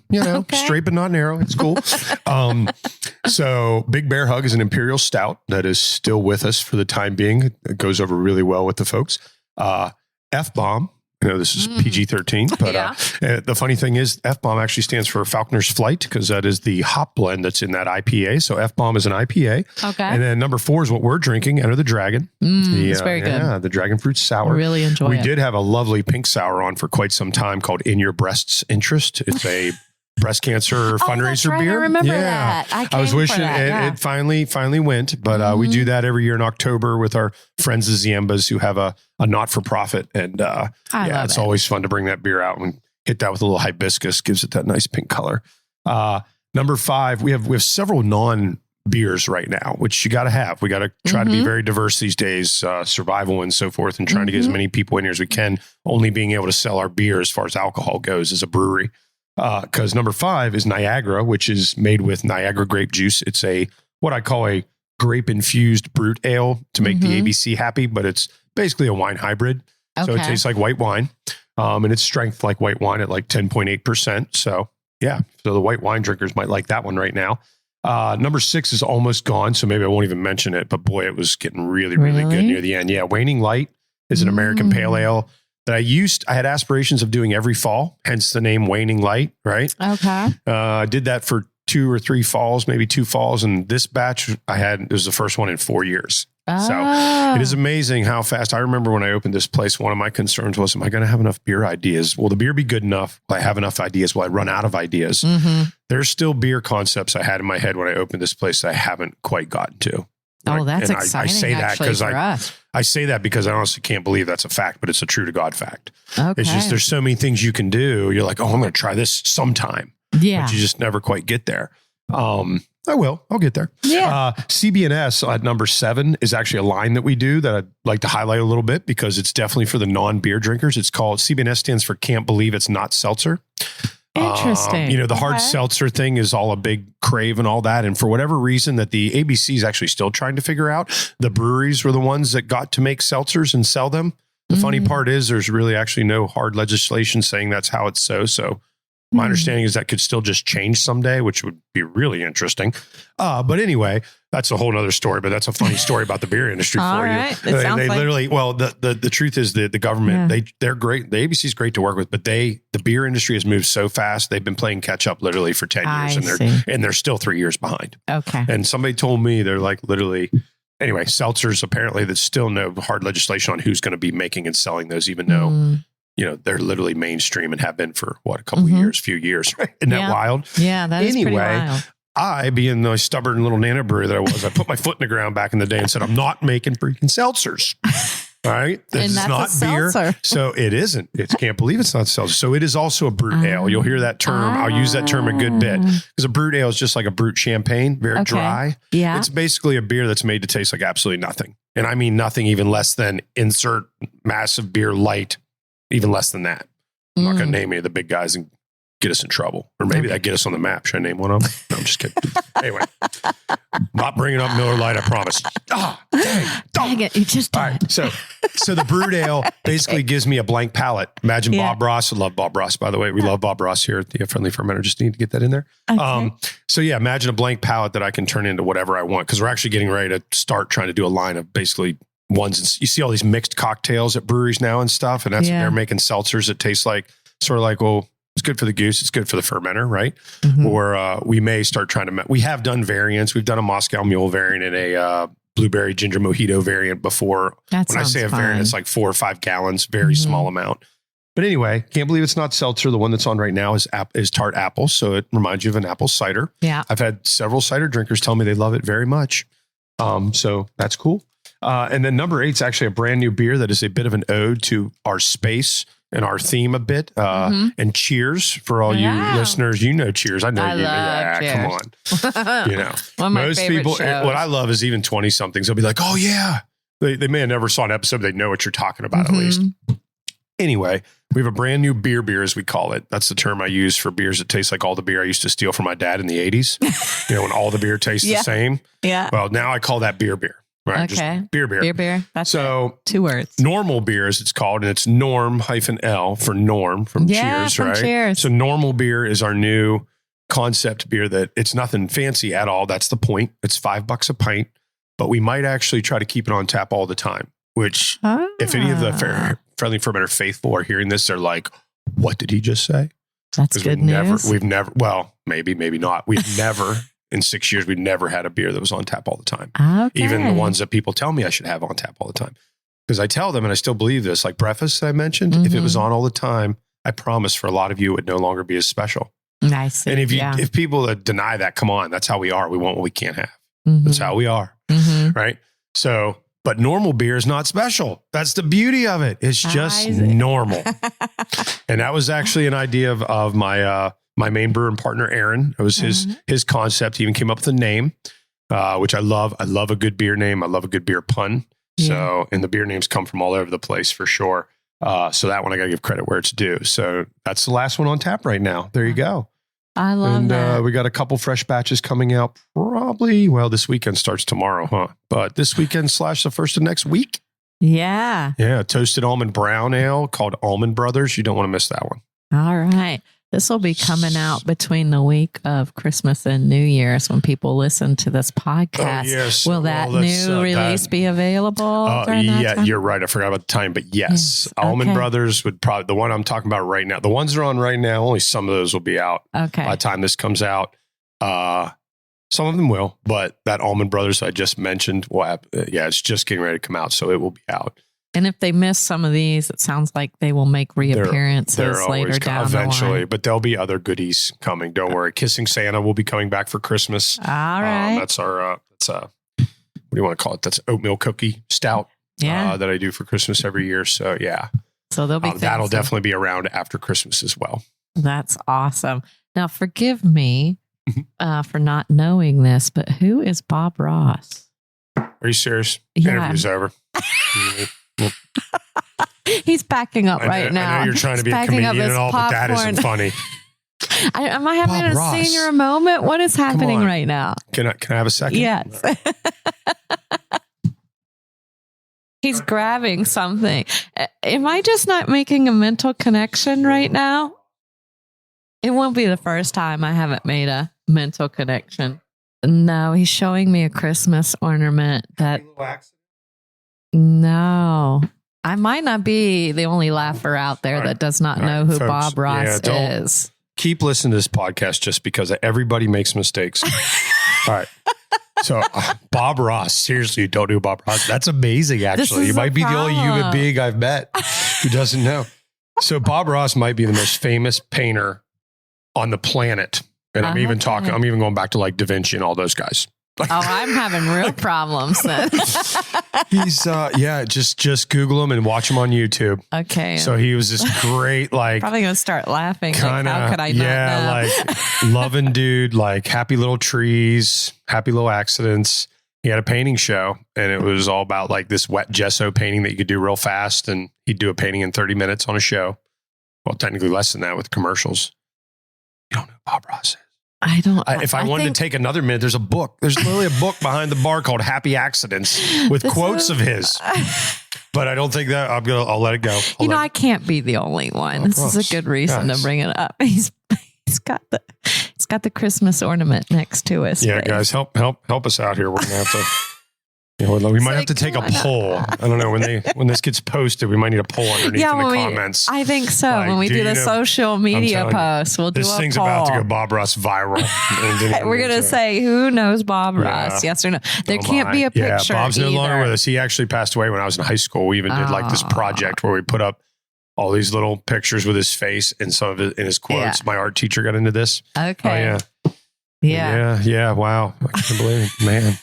straight but not narrow. It's cool. So Big Bear Hug is an imperial stout that is still with us for the time being. It goes over really well with the folks. F-Bomb. This is PG-13, but the funny thing is F-Bomb actually stands for Falconer's Flight because that is the hop blend that's in that IPA. So F-Bomb is an IPA. Okay. And then number 4 is what we're drinking, Enter the Dragon. It's very good. Yeah, the Dragon Fruit Sour. I really enjoy it. We did have a lovely pink sour on for quite some time called In Your Breast's Interest. It's a breast cancer fundraiser beer. I remember that. I was wishing it finally went, but we do that every year in October with our friends the Ziembas who have a not-for-profit. And it's always fun to bring that beer out and hit that with a little hibiscus, gives it that nice pink color. Number 5, we have several non-beers right now, which you got to have. We got to try to be very diverse these days, survival and so forth, and trying to get as many people in here as we can, only being able to sell our beer as far as alcohol goes as a brewery. Because number 5 is Niagara, which is made with Niagara grape juice. It's what I call a grape-infused brut ale to make the ABC happy, but it's basically a wine hybrid. Okay. So it tastes like white wine, and it's strength like white wine at like 10.8%. So the white wine drinkers might like that one right now. Number 6 is almost gone, so maybe I won't even mention it, but boy, it was getting really good near the end. Yeah, Waning Light is an American pale ale that I had aspirations of doing every fall, hence the name Waning Light, right? Okay. I did that for 2 or 3 falls, maybe 2 falls. And this batch it was the first one in 4 years. So it is amazing how fast. I remember when I opened this place, one of my concerns was, am I going to have enough beer ideas? Will the beer be good enough? Will I have enough ideas? Will I run out of ideas? There's still beer concepts I had in my head when I opened this place that I haven't quite gotten to. Oh, that's and exciting. I say that because I say that because I honestly can't believe that's a fact, but it's a true to God fact. Okay. It's just, there's so many things you can do. You're like, oh, I'm going to try this sometime. Yeah. But you just never quite get there. I'll get there. Yeah. CBNS at number 7 is actually a line that we do that I'd like to highlight a little bit because it's definitely for the non-beer drinkers. It's called CBNS stands for Can't Believe It's Not Seltzer. Interesting. The hard seltzer thing is all a big crave and all that. And for whatever reason that the ABC is actually still trying to figure out, the breweries were the ones that got to make seltzers and sell them. The funny part is there's really actually no hard legislation saying that's how it's so. My understanding is that could still just change someday, which would be really interesting. But anyway, that's a whole nother story, but that's a funny story about the beer industry for you. They literally, the truth is that the government, they're great. The ABC is great to work with, but the beer industry has moved so fast. They've been playing catch up literally for 10 years and they're still 3 years behind. Okay. And somebody told me they're like literally, anyway, seltzers, apparently there's still no hard legislation on who's going to be making and selling those, even though they're literally mainstream and have been for a couple of few years, right? Isn't that wild? Yeah, that is pretty wild. I, being the stubborn little nano brewer that I was, I put my foot in the ground back in the day and said, I'm not making freaking seltzers. All right. This is not beer. So it isn't. Can't believe it's not seltzer. So it is also a brut ale. You'll hear that term. I'll use that term a good bit because a brut ale is just like a brut champagne, very dry. Yeah. It's basically a beer that's made to taste like absolutely nothing. And I mean nothing even less than insert massive beer light. Even less than that. I'm not going to name any of the big guys and get us in trouble. Or maybe that get us on the map. Should I name one of them? No, I'm just kidding. Anyway, not bringing up Miller Lite, I promise. Dang it. You just did. All right. So the brewed ale basically gives me a blank palate. Imagine Bob Ross. I love Bob Ross, by the way. We love Bob Ross here at the Friendly Fermenter. Just need to get that in there. Okay. Imagine a blank palate that I can turn into whatever I want. Because we're actually getting ready to start trying to do a line of basically ones. You see all these mixed cocktails at breweries now and stuff. And that's when they're making seltzers that taste like, sort of like, well, it's good for the goose. It's good for the fermenter, right? Or we may start trying to, we have done variants. We've done a Moscow Mule variant and a blueberry ginger mojito variant before. When I say a variant, it's like 4 or 5 gallons, very small amount. But anyway, can't believe it's not seltzer. The one that's on right now is tart apple. So it reminds you of an apple cider. Yeah. I've had several cider drinkers tell me they love it very much. So that's cool. And then number 8 is actually a brand new beer that is a bit of an ode to our space and our theme a bit. And Cheers for all you listeners. You know Cheers. I know you know. Cheers. Come on. One of my favorite shows. What I love is even 20-somethings. They'll be like, oh, yeah. They may have never saw an episode. They know what you're talking about at least. Anyway, we have a brand new beer, as we call it. That's the term I use for beers that taste like all the beer I used to steal from my dad in the 80s. When all the beer tastes the same. Yeah. Well, now I call that beer. Right. Okay. Just beer. Beer. That's so 2 words. Normal beer, as it's called, and it's Norm-L for Norm from Cheers, right? Cheers. So normal beer is our new concept beer that it's nothing fancy at all. That's the point. It's $5 a pint, but we might actually try to keep it on tap all the time, which if any of the Friendly Fermenter faithful are hearing this, they're like, what did he just say? That's good news. We've never, well, maybe not. We've never... In 6 years, we've never had a beer that was on tap all the time. Okay. Even the ones that people tell me I should have on tap all the time. Because I tell them, and I still believe this, like breakfast I mentioned, if it was on all the time, I promise for a lot of you, it would no longer be as special. Nice. And if people that deny that, come on, that's how we are. We want what we can't have. That's how we are. Right? So, but normal beer is not special. That's the beauty of it. It's just normal. And that was actually an idea of my main brewer and partner, Aaron. It was his concept. He even came up with a name, which I love. I love a good beer name. I love a good beer pun. So, and the beer names come from all over the place for sure. So that one I got to give credit where it's due. So that's the last one on tap right now. There you go. I love that. We got a couple fresh batches coming out probably, this weekend starts tomorrow, huh? But this weekend / the first of next week. Yeah. Yeah. Toasted almond brown ale called Almond Brothers. You don't want to miss that one. All right. This will be coming out between the week of Christmas and New Year's when people listen to this podcast. Yes. Will that new release be available? Yeah, you're right. I forgot about the time, but yes. Almond Brothers would probably, the one I'm talking about right now, the ones that are on right now, only some of those will be out by the time this comes out. Some of them will, but that Almond Brothers I just mentioned, it's just getting ready to come out, so it will be out. And if they miss some of these, it sounds like they will make reappearances they're later down eventually, the line. but there'll be other goodies coming. Don't worry. Kissing Santa will be coming back for Christmas. All right. That's our, what do you want to call it? That's oatmeal cookie stout that I do for Christmas every year. So yeah. So there'll be that'll definitely be around after Christmas as well. That's awesome. Now, forgive me for not knowing this, but who is Bob Ross? Are you serious? Yeah. Interview's over. He's packing up right now. I know you're trying to be a comedian and all, but that isn't funny. Am I having Bob a Ross. senior moment? What is happening right now? Can I have a second? Yes. He's grabbing something. Am I just not making a mental connection right now? It won't be the first time I haven't made a mental connection. No, he's showing me a Christmas ornament that... No, I might not be the only laugher out there that does not know who folks, Bob Ross is. Keep listening to this podcast just because everybody makes mistakes. All right. So Bob Ross, seriously, you don't know Bob Ross. That's amazing, actually. You might be the only human being I've met who doesn't know. So Bob Ross might be the most famous painter on the planet. And I'm even going back to like Da Vinci and all those guys. Oh, I'm having real problems then. He's just Google him and watch him on YouTube. Okay. So he was this great, like, probably gonna start laughing. Kinda, like, how could I not know? Like loving dude, like happy little trees, happy little accidents. He had a painting show and it was all about like this wet gesso painting that you could do real fast. And he'd do a painting in 30 minutes on a show. Well, technically less than that with commercials. You don't know who Bob Ross is. I don't. If I wanted to take another minute, there's a book. There's literally a book behind the bar called Happy Accidents with quotes of his. But I don't think that I'll let it go. I can't be the only one. This is a good reason to bring it up. He's got the Christmas ornament next to us. Yeah, guys, help us out here. We're gonna have to. We might have to take a poll. I don't know when this gets posted. We might need a poll underneath in the comments. I think so. Like, when we do the social media post, we'll do a poll. This thing's about to go Bob Ross viral. We're gonna say who knows Bob Ross? Yes or no? There can't be a picture. Yeah, Bob's no longer with us. He actually passed away when I was in high school. We even did like this project where we put up all these little pictures with his face and some of it in his quotes. My art teacher got into this. Okay. Oh, yeah. Wow, I can't believe it, man.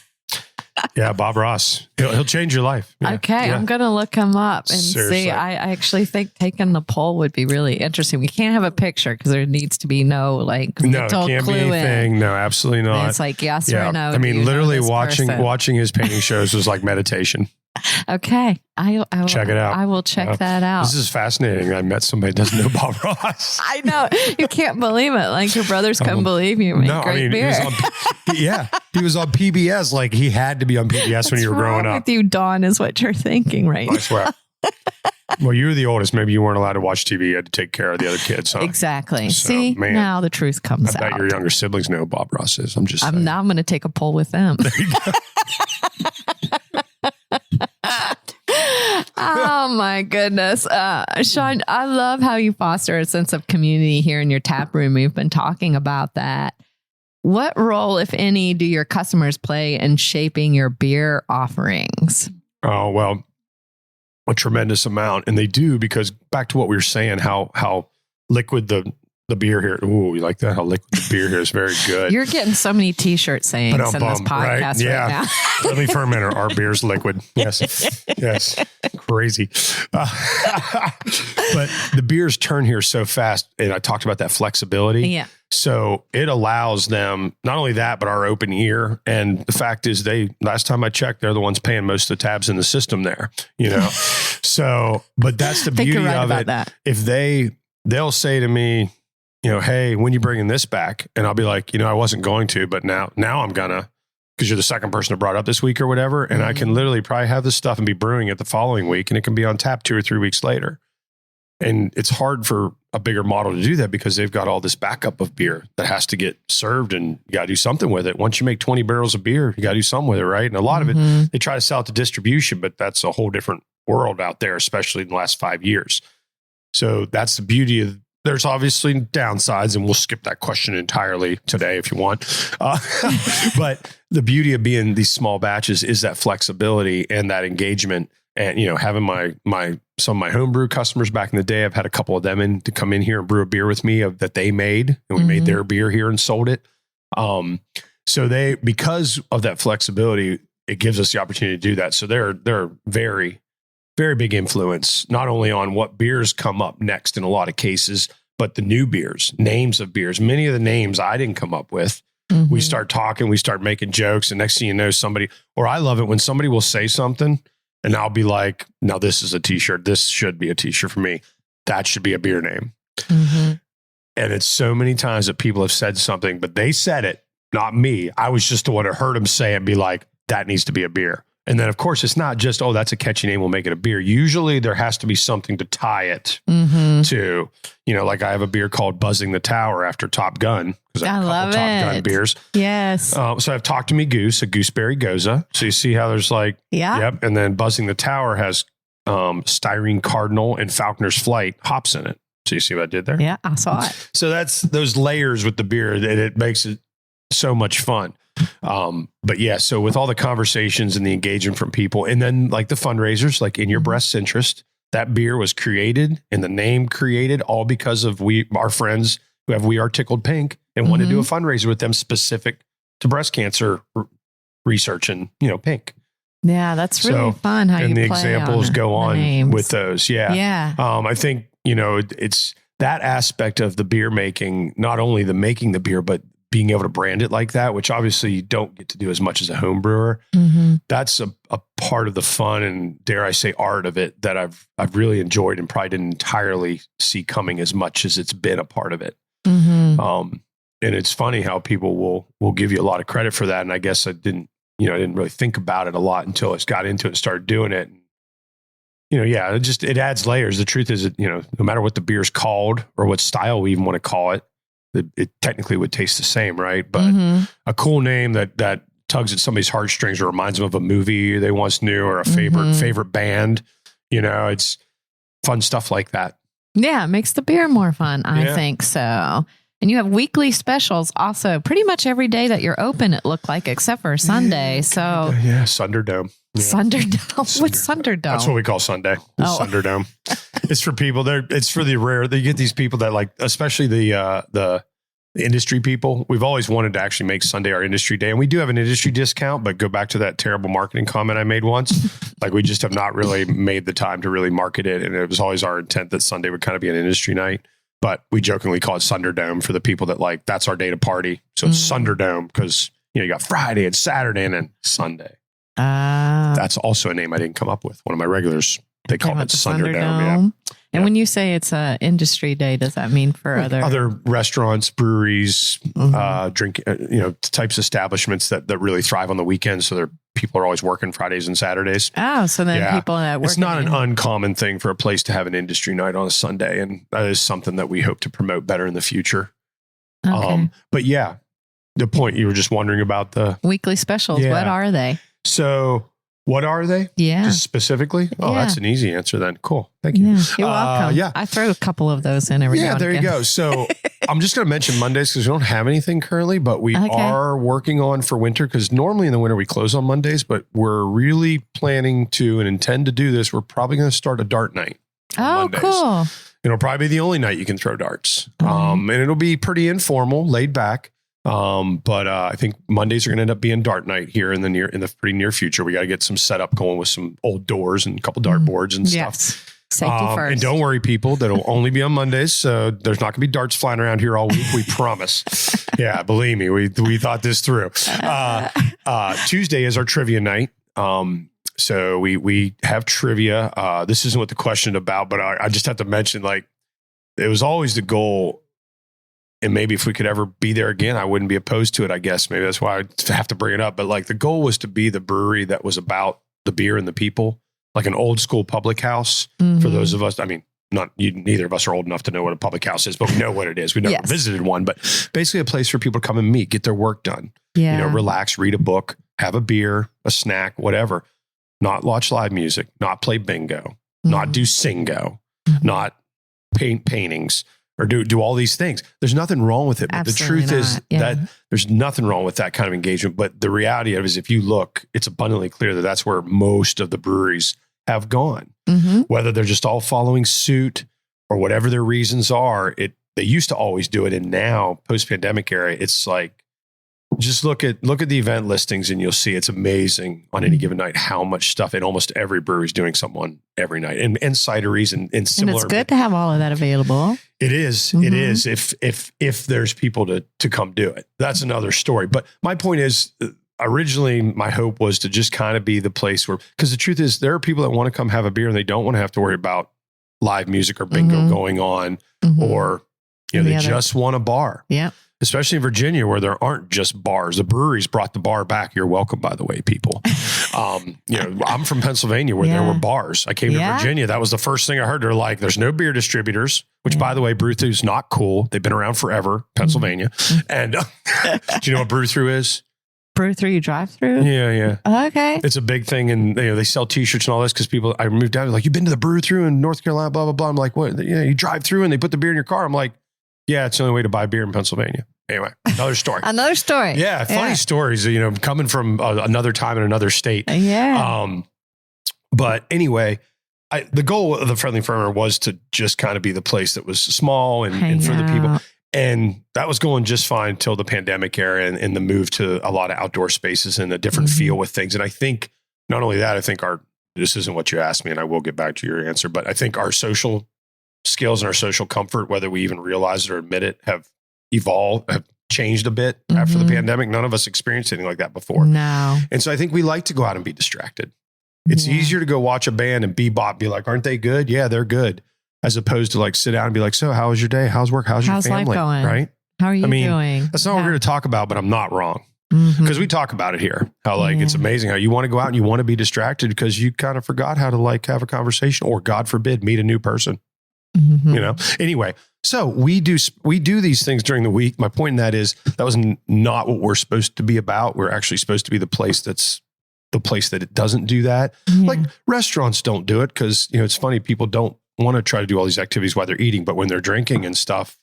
Yeah, Bob Ross. He'll change your life. Yeah. Okay, I'm going to look him up and Seriously. see. I actually think taking the poll would be really interesting. We can't have a picture because there needs to be no mental can't clue be anything. in. No, absolutely not. And it's like yes or no. I mean, literally watching his painting shows was like meditation. Okay, I will check it out. I will check that out. This is fascinating. I met somebody that doesn't know Bob Ross. I know. You can't believe it. Like your brothers couldn't believe you make great beer. He was on PBS. Like he had to be on PBS when you were growing up. With you, Dawn, is what you're thinking right now. I swear. Well, you were the oldest. Maybe you weren't allowed to watch TV. You had to take care of the other kids. Huh? Exactly. So, see, man, now the truth comes out. I bet your younger siblings know who Bob Ross is. Now I'm going to take a poll with them. There you go. Oh my goodness. Sean, I love how you foster a sense of community here in your tap room. We've been talking about that. What role, if any, do your customers play in shaping your beer offerings? Oh, well, a tremendous amount. And they do, because back to what we were saying, how liquid the beer here. Ooh, you like that? How liquid the beer here is very good. You're getting so many t-shirt sayings in this podcast right now. Friendly Fermenter, our beer's liquid. Yes. Crazy. But the beers turn here so fast. And I talked about that flexibility. Yeah. So it allows them not only that, but our open ear. And the fact is last time I checked, they're the ones paying most of the tabs in the system there, So, but that's the beauty of it. If they'll say to me, hey, when you bringing this back? And I'll be like, I wasn't going to, but now I'm gonna, because you're the second person to brought up this week or whatever. And I can literally probably have this stuff and be brewing it the following week, and it can be on tap 2 or 3 weeks later. And it's hard for a bigger model to do that because they've got all this backup of beer that has to get served, and you got to do something with it. Once you make 20 barrels of beer, you got to do something with it, right? And a lot of it, they try to sell it to distribution, but that's a whole different world out there, especially in the last 5 years. So that's the beauty of there's obviously downsides, and we'll skip that question entirely today if you want. But the beauty of being these small batches is that flexibility and that engagement. And, you know, having some of my homebrew customers back in the day, I've had a couple of them to come in here and brew a beer with me that they made, and we made their beer here and sold it. So because of that flexibility, it gives us the opportunity to do that. So they're very, very big influence, not only on what beers come up next in a lot of cases, but the new beers, names of beers. Many of the names I didn't come up with. We start talking, we start making jokes, and next thing you know, or I love it when somebody will say something and I'll be like, now this is a t-shirt. This should be a t-shirt for me. That should be a beer name. And it's so many times that people have said something, but they said it, not me. I was just the one who heard them say it and be like, that needs to be a beer. And then, of course, it's not just, oh, that's a catchy name, we'll make it a beer. Usually there has to be something to tie it to, you know, like I have a beer called Buzzing the Tower after Top Gun, because I have a couple Top Gun beers. Yes. So I've Talk to Me Goose, a gooseberry goza. So you see how there's like, yep. And then Buzzing the Tower has Styrene Cardinal and Falconer's Flight hops in it. So you see what I did there? Yeah, I saw it. So that's those layers with the beer, and it makes it so much fun. But yeah, so with all the conversations and the engagement from people, and then like the fundraisers, like In Your Breast's Interest, that beer was created and the name created all because of our friends who have We Are Tickled Pink and wanted to do a fundraiser with them specific to breast cancer research and, you know, pink. Yeah, that's really fun. How and you the play examples on go on names. with those. Yeah. Yeah. I think, you know, it's that aspect of the beer making, not only the making the beer, but being able to brand it like that, which obviously you don't get to do as much as a home brewer. That's a part of the fun and, dare I say, art of it that I've really enjoyed and probably didn't entirely see coming as much as it's been a part of it. And it's funny how people will give you a lot of credit for that. And I guess I didn't really think about it a lot until I got into it and started doing it. And, you know, yeah, it adds layers. The truth is that, you know, no matter what the beer's called or what style we even want to call it, it technically would taste the same, right? But a cool name that tugs at somebody's heartstrings or reminds them of a movie they once knew or a favorite band, you know, it's fun stuff like that. Yeah, it makes the beer more fun, I think so. And you have weekly specials also pretty much every day that you're open, it looked like, except for Sunday. So Sunderdome. Yeah. Sunderdome. What's Sunderdome? That's what we call Sunday. Sunderdome. It's for people it's for the rare. They get these people that like, especially the industry people. We've always wanted to actually make Sunday our industry day. And we do have an industry discount, but go back to that terrible marketing comment I made once. Like we just have not really made the time to really market it. And it was always our intent that Sunday would kind of be an industry night. But we jokingly call it Sunderdome for the people that like, that's our day to party. So it's Sunderdome because, you know, you got Friday and Saturday and then Sunday. That's also a name I didn't come up with. One of my regulars, they call it Sunderdome. Yeah. And when you say it's a industry day, does that mean for other restaurants, breweries, drink, types of establishments that really thrive on the weekends? So people are always working Fridays and Saturdays. Oh, so then people that work. It's not an uncommon thing for a place to have an industry night on a Sunday, and that is something that we hope to promote better in the future. Okay. But yeah, the point you were just wondering about the weekly specials. Yeah. What are they? So. What are they? Yeah. Just specifically? Oh, that's an easy answer then. Cool. Thank you. Yeah. You're welcome. Yeah. I throw a couple of those in every now and there again. you go. So I'm just going to mention Mondays because we don't have anything currently, but we are working on for winter because normally in the winter we close on Mondays, but we're really planning to and intend to do this. We're probably going to start a dart night. Oh, Mondays. Cool. It'll probably be the only night you can throw darts. And it'll be pretty informal, laid back. But I think Mondays are going to end up being dart night here in the pretty near future. We got to get some setup going with some old doors and a couple dart boards and stuff. Safety first. And don't worry, people, that'll only be on Mondays. So there's not going to be darts flying around here all week. We promise. Yeah, believe me, we thought this through. Tuesday is our trivia night. So we have trivia. This isn't what the question about, but I just have to mention, like, it was always the goal. And maybe if we could ever be there again, I wouldn't be opposed to it, I guess. Maybe that's why I have to bring it up. But like the goal was to be the brewery that was about the beer and the people, like an old school public house for those of us. I mean, neither of us are old enough to know what a public house is, but we know what it is. We never visited one, but basically a place for people to come and meet, get their work done, relax, read a book, have a beer, a snack, whatever. Not watch live music, not play bingo, not do singo, not paint paintings. or do all these things. There's nothing wrong with it. But Absolutely the truth is not. Yeah. that there's nothing wrong with that kind of engagement. But the reality of it is if you look, it's abundantly clear that that's where most of the breweries have gone. Mm-hmm. Whether they're just all following suit or whatever their reasons are, they used to always do it. And now post-pandemic era, it's like, just look at the event listings and you'll see it's amazing on any given night how much stuff, and almost every brewery is doing something every night, and cideries and similar. And it's good to have all of that available. It is. It is if there's people to come do it. That's another story. But my point is, originally my hope was to just kind of be the place where, because the truth is there are people that want to come have a beer and they don't want to have to worry about live music or bingo going on, or they just want a bar. Yeah. Especially in Virginia, where there aren't just bars. The breweries brought the bar back. You're welcome, by the way, people. I'm from Pennsylvania, where there were bars. I came to Virginia. That was the first thing I heard. They're like, there's no beer distributors, which, by the way, Brew Through is not cool. They've been around forever, Pennsylvania. And do you know what Brew Through is? Brew Through, you drive through? Yeah. Okay. It's a big thing. And they sell t-shirts and all this because I moved down. Like, you've been to the Brew Through in North Carolina, blah, blah, blah. I'm like, what? You drive through and they put the beer in your car. I'm like, yeah, it's the only way to buy beer in Pennsylvania. Anyway, another story. Yeah, funny stories, coming from another time in another state. Yeah. But anyway, the goal of the Friendly Fermenter was to just kind of be the place that was small and for the people. And that was going just fine till the pandemic era and the move to a lot of outdoor spaces and a different feel with things. And I think not only that, I think this isn't what you asked me, and I will get back to your answer, but I think our social skills and our social comfort, whether we even realize it or admit it, have evolved, have changed a bit after the pandemic. None of us experienced anything like that before. No. And so I think we like to go out and be distracted. It's easier to go watch a band and bebop, be like, aren't they good? Yeah, they're good. As opposed to like sit down and be like, so how was your day? How's work? How's your family? Life going? Right? How are you doing? That's not what we're going to talk about, but I'm not wrong. Because we talk about it here. How it's amazing how you want to go out and you want to be distracted because you kind of forgot how to have a conversation or, God forbid, meet a new person. Anyway, so we do these things during the week. My point in that is that was not what we're supposed to be about. We're actually supposed to be the place that it doesn't do that. Like restaurants don't do it because, it's funny. People don't want to try to do all these activities while they're eating, but when they're drinking and stuff,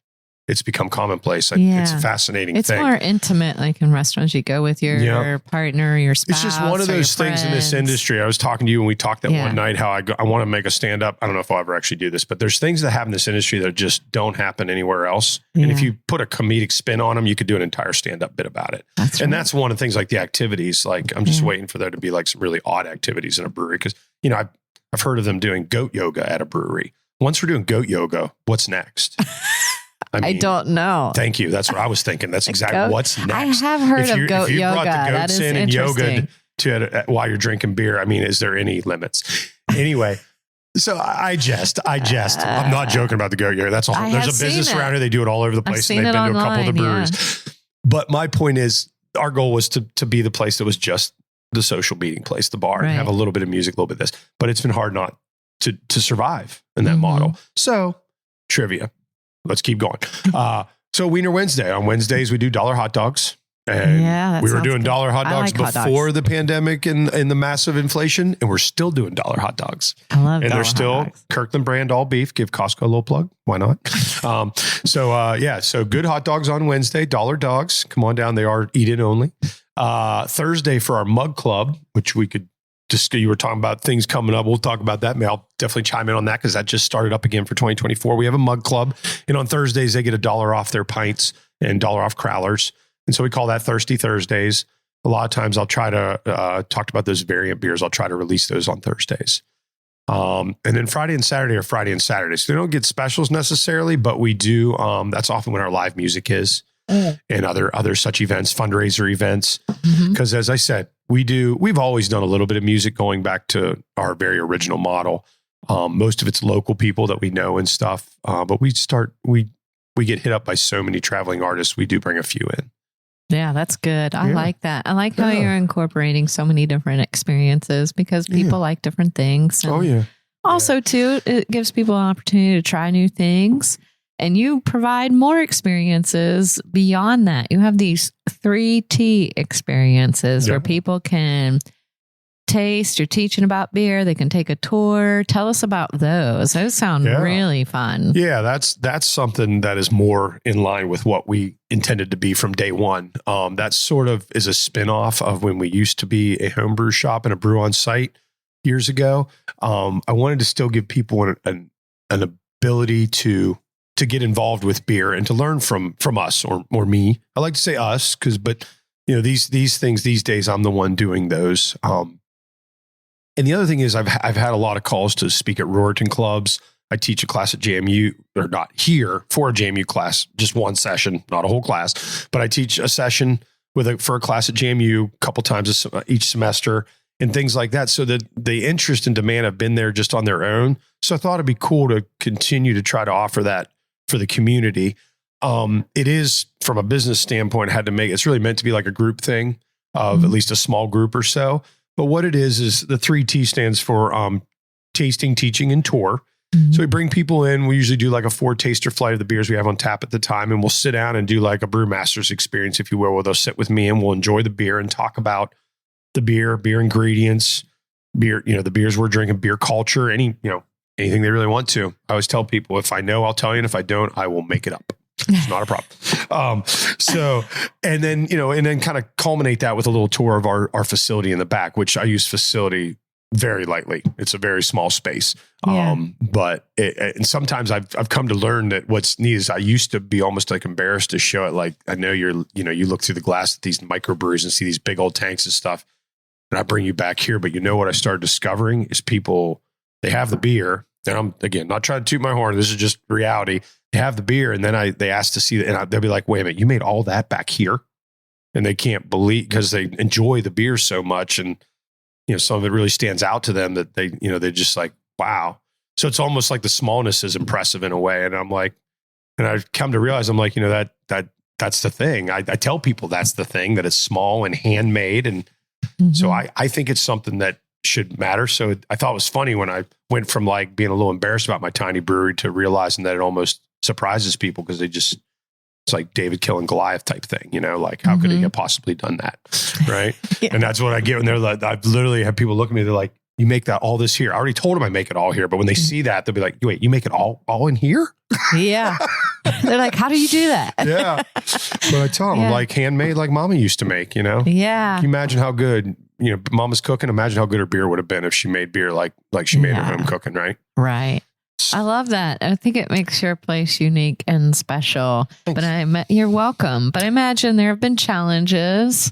it's become commonplace. It's a fascinating thing. It's more intimate, like in restaurants, you go with your partner, your spouse. It's just one of those things in this industry. I was talking to you when we talked that one night, how I want to make a stand up. I don't know if I'll ever actually do this, but there's things that happen in this industry that just don't happen anywhere else. And if you put a comedic spin on them, you could do an entire stand up bit about it. That's one of the things, like the activities. Like I'm just waiting for there to be like some really odd activities in a brewery. Cause I've heard of them doing goat yoga at a brewery. Once we're doing goat yoga, what's next? I don't know. Thank you. That's what I was thinking. That's exactly what's next. I have heard of goat yoga. If you brought the goats in and yoga while you're drinking beer, is there any limits? Anyway, so I jest. I'm not joking about the goat yoga. That's all. There's a business around here. They do it all over the place. And they've been to a couple of the breweries. Yeah. But my point is, our goal was to be the place that was just the social meeting place, the bar, and have a little bit of music, a little bit of this. But it's been hard not to survive in that model. So trivia. Let's keep going. So Wiener Wednesday. On Wednesdays, we do dollar hot dogs. And we were doing dollar hot dogs before the pandemic and the massive inflation. And we're still doing dollar hot dogs. I love And they're still Kirkland brand all beef. Give Costco a little plug. Why not? So good hot dogs on Wednesday. Dollar dogs. Come on down. They are eat-in only. Thursday for our mug club, which we could you were talking about things coming up. We'll talk about that. I'll definitely chime in on that because that just started up again for 2024. We have a mug club, and on Thursdays they get $1 off their pints and $1 off crowlers, and so we call that Thirsty Thursdays. A lot of times I'll try to talk about those variant beers. I'll try to release those on Thursdays, and then Friday and Saturday are Friday and Saturday. So they don't get specials necessarily, but we do. That's often when our live music is. And other such events, fundraiser events. Because as I said, we've always done a little bit of music going back to our very original model. Most of it's local people that we know and stuff. But we get hit up by so many traveling artists. We do bring a few in. Yeah, that's good. I like that. I like how you're incorporating so many different experiences because people like different things. And also too, it gives people an opportunity to try new things. And you provide more experiences beyond that. You have these 3T experiences where people can taste. You're teaching about beer. They can take a tour. Tell us about those. Those sound really fun. Yeah, that's something that is more in line with what we intended to be from day one. That sort of is a spinoff of when we used to be a homebrew shop and a brew on site years ago. I wanted to still give people an ability to get involved with beer and to learn from us or me. I like to say us but these things these days, I'm the one doing those. And the other thing is I've had a lot of calls to speak at Ruritan clubs. I teach a class at JMU, or not here for a JMU class, just one session, not a whole class, but I teach a session for a class at JMU a couple times each semester and things like that. So that the interest and demand have been there just on their own. So I thought it'd be cool to continue to try to offer that for the community. It is, from a business standpoint, it's really meant to be like a group thing of at least a small group or so. But what it is the 3T stands for tasting, teaching, and tour. So we bring people in. We usually do like a 4-taster flight of the beers we have on tap at the time. And we'll sit down and do like a brewmaster's experience, if you will, where they'll sit with me and we'll enjoy the beer and talk about the beer ingredients, beer, the beers we're drinking, beer culture, anything they really want to. I always tell people, if I know, I'll tell you. And if I don't, I will make it up. It's not a problem. And then kind of culminate that with a little tour of our facility in the back, which I use facility very lightly. It's a very small space. But and sometimes I've come to learn that what's neat is I used to be almost like embarrassed to show it. Like, I know you look through the glass at these microbreweries and see these big old tanks and stuff. And I bring you back here, but what I started discovering is people, they have the beer. And I'm, again, not trying to toot my horn. This is just reality. They have the beer, and then they ask to see it, and they'll be like, wait a minute, you made all that back here? And they can't believe, because they enjoy the beer so much. And, some of it really stands out to them that they're just like, wow. So it's almost like the smallness is impressive in a way. And I'm like, and I've come to realize, I'm like, that's the thing. I tell people that's the thing, that it's small and handmade. And so I think it's something that should matter. So I thought it was funny when I went from like being a little embarrassed about my tiny brewery to realizing that it almost surprises people, because it's like David killing Goliath type thing, like how could he have possibly done that? Right. And that's what I get when they're like, I've literally had people look at me, they're like, you make that all this here. I already told them I make it all here. But when they see that, they'll be like, wait, you make it all in here? Yeah. They're like, how do you do that? Yeah. But I tell them, I'm like, handmade like Mama used to make, Yeah. Can you imagine how good, Mama's cooking? Imagine how good her beer would have been if she made beer like she made her home cooking, right? Right. I love that. I think it makes your place unique and special. Thanks. But you're welcome. But I imagine there have been challenges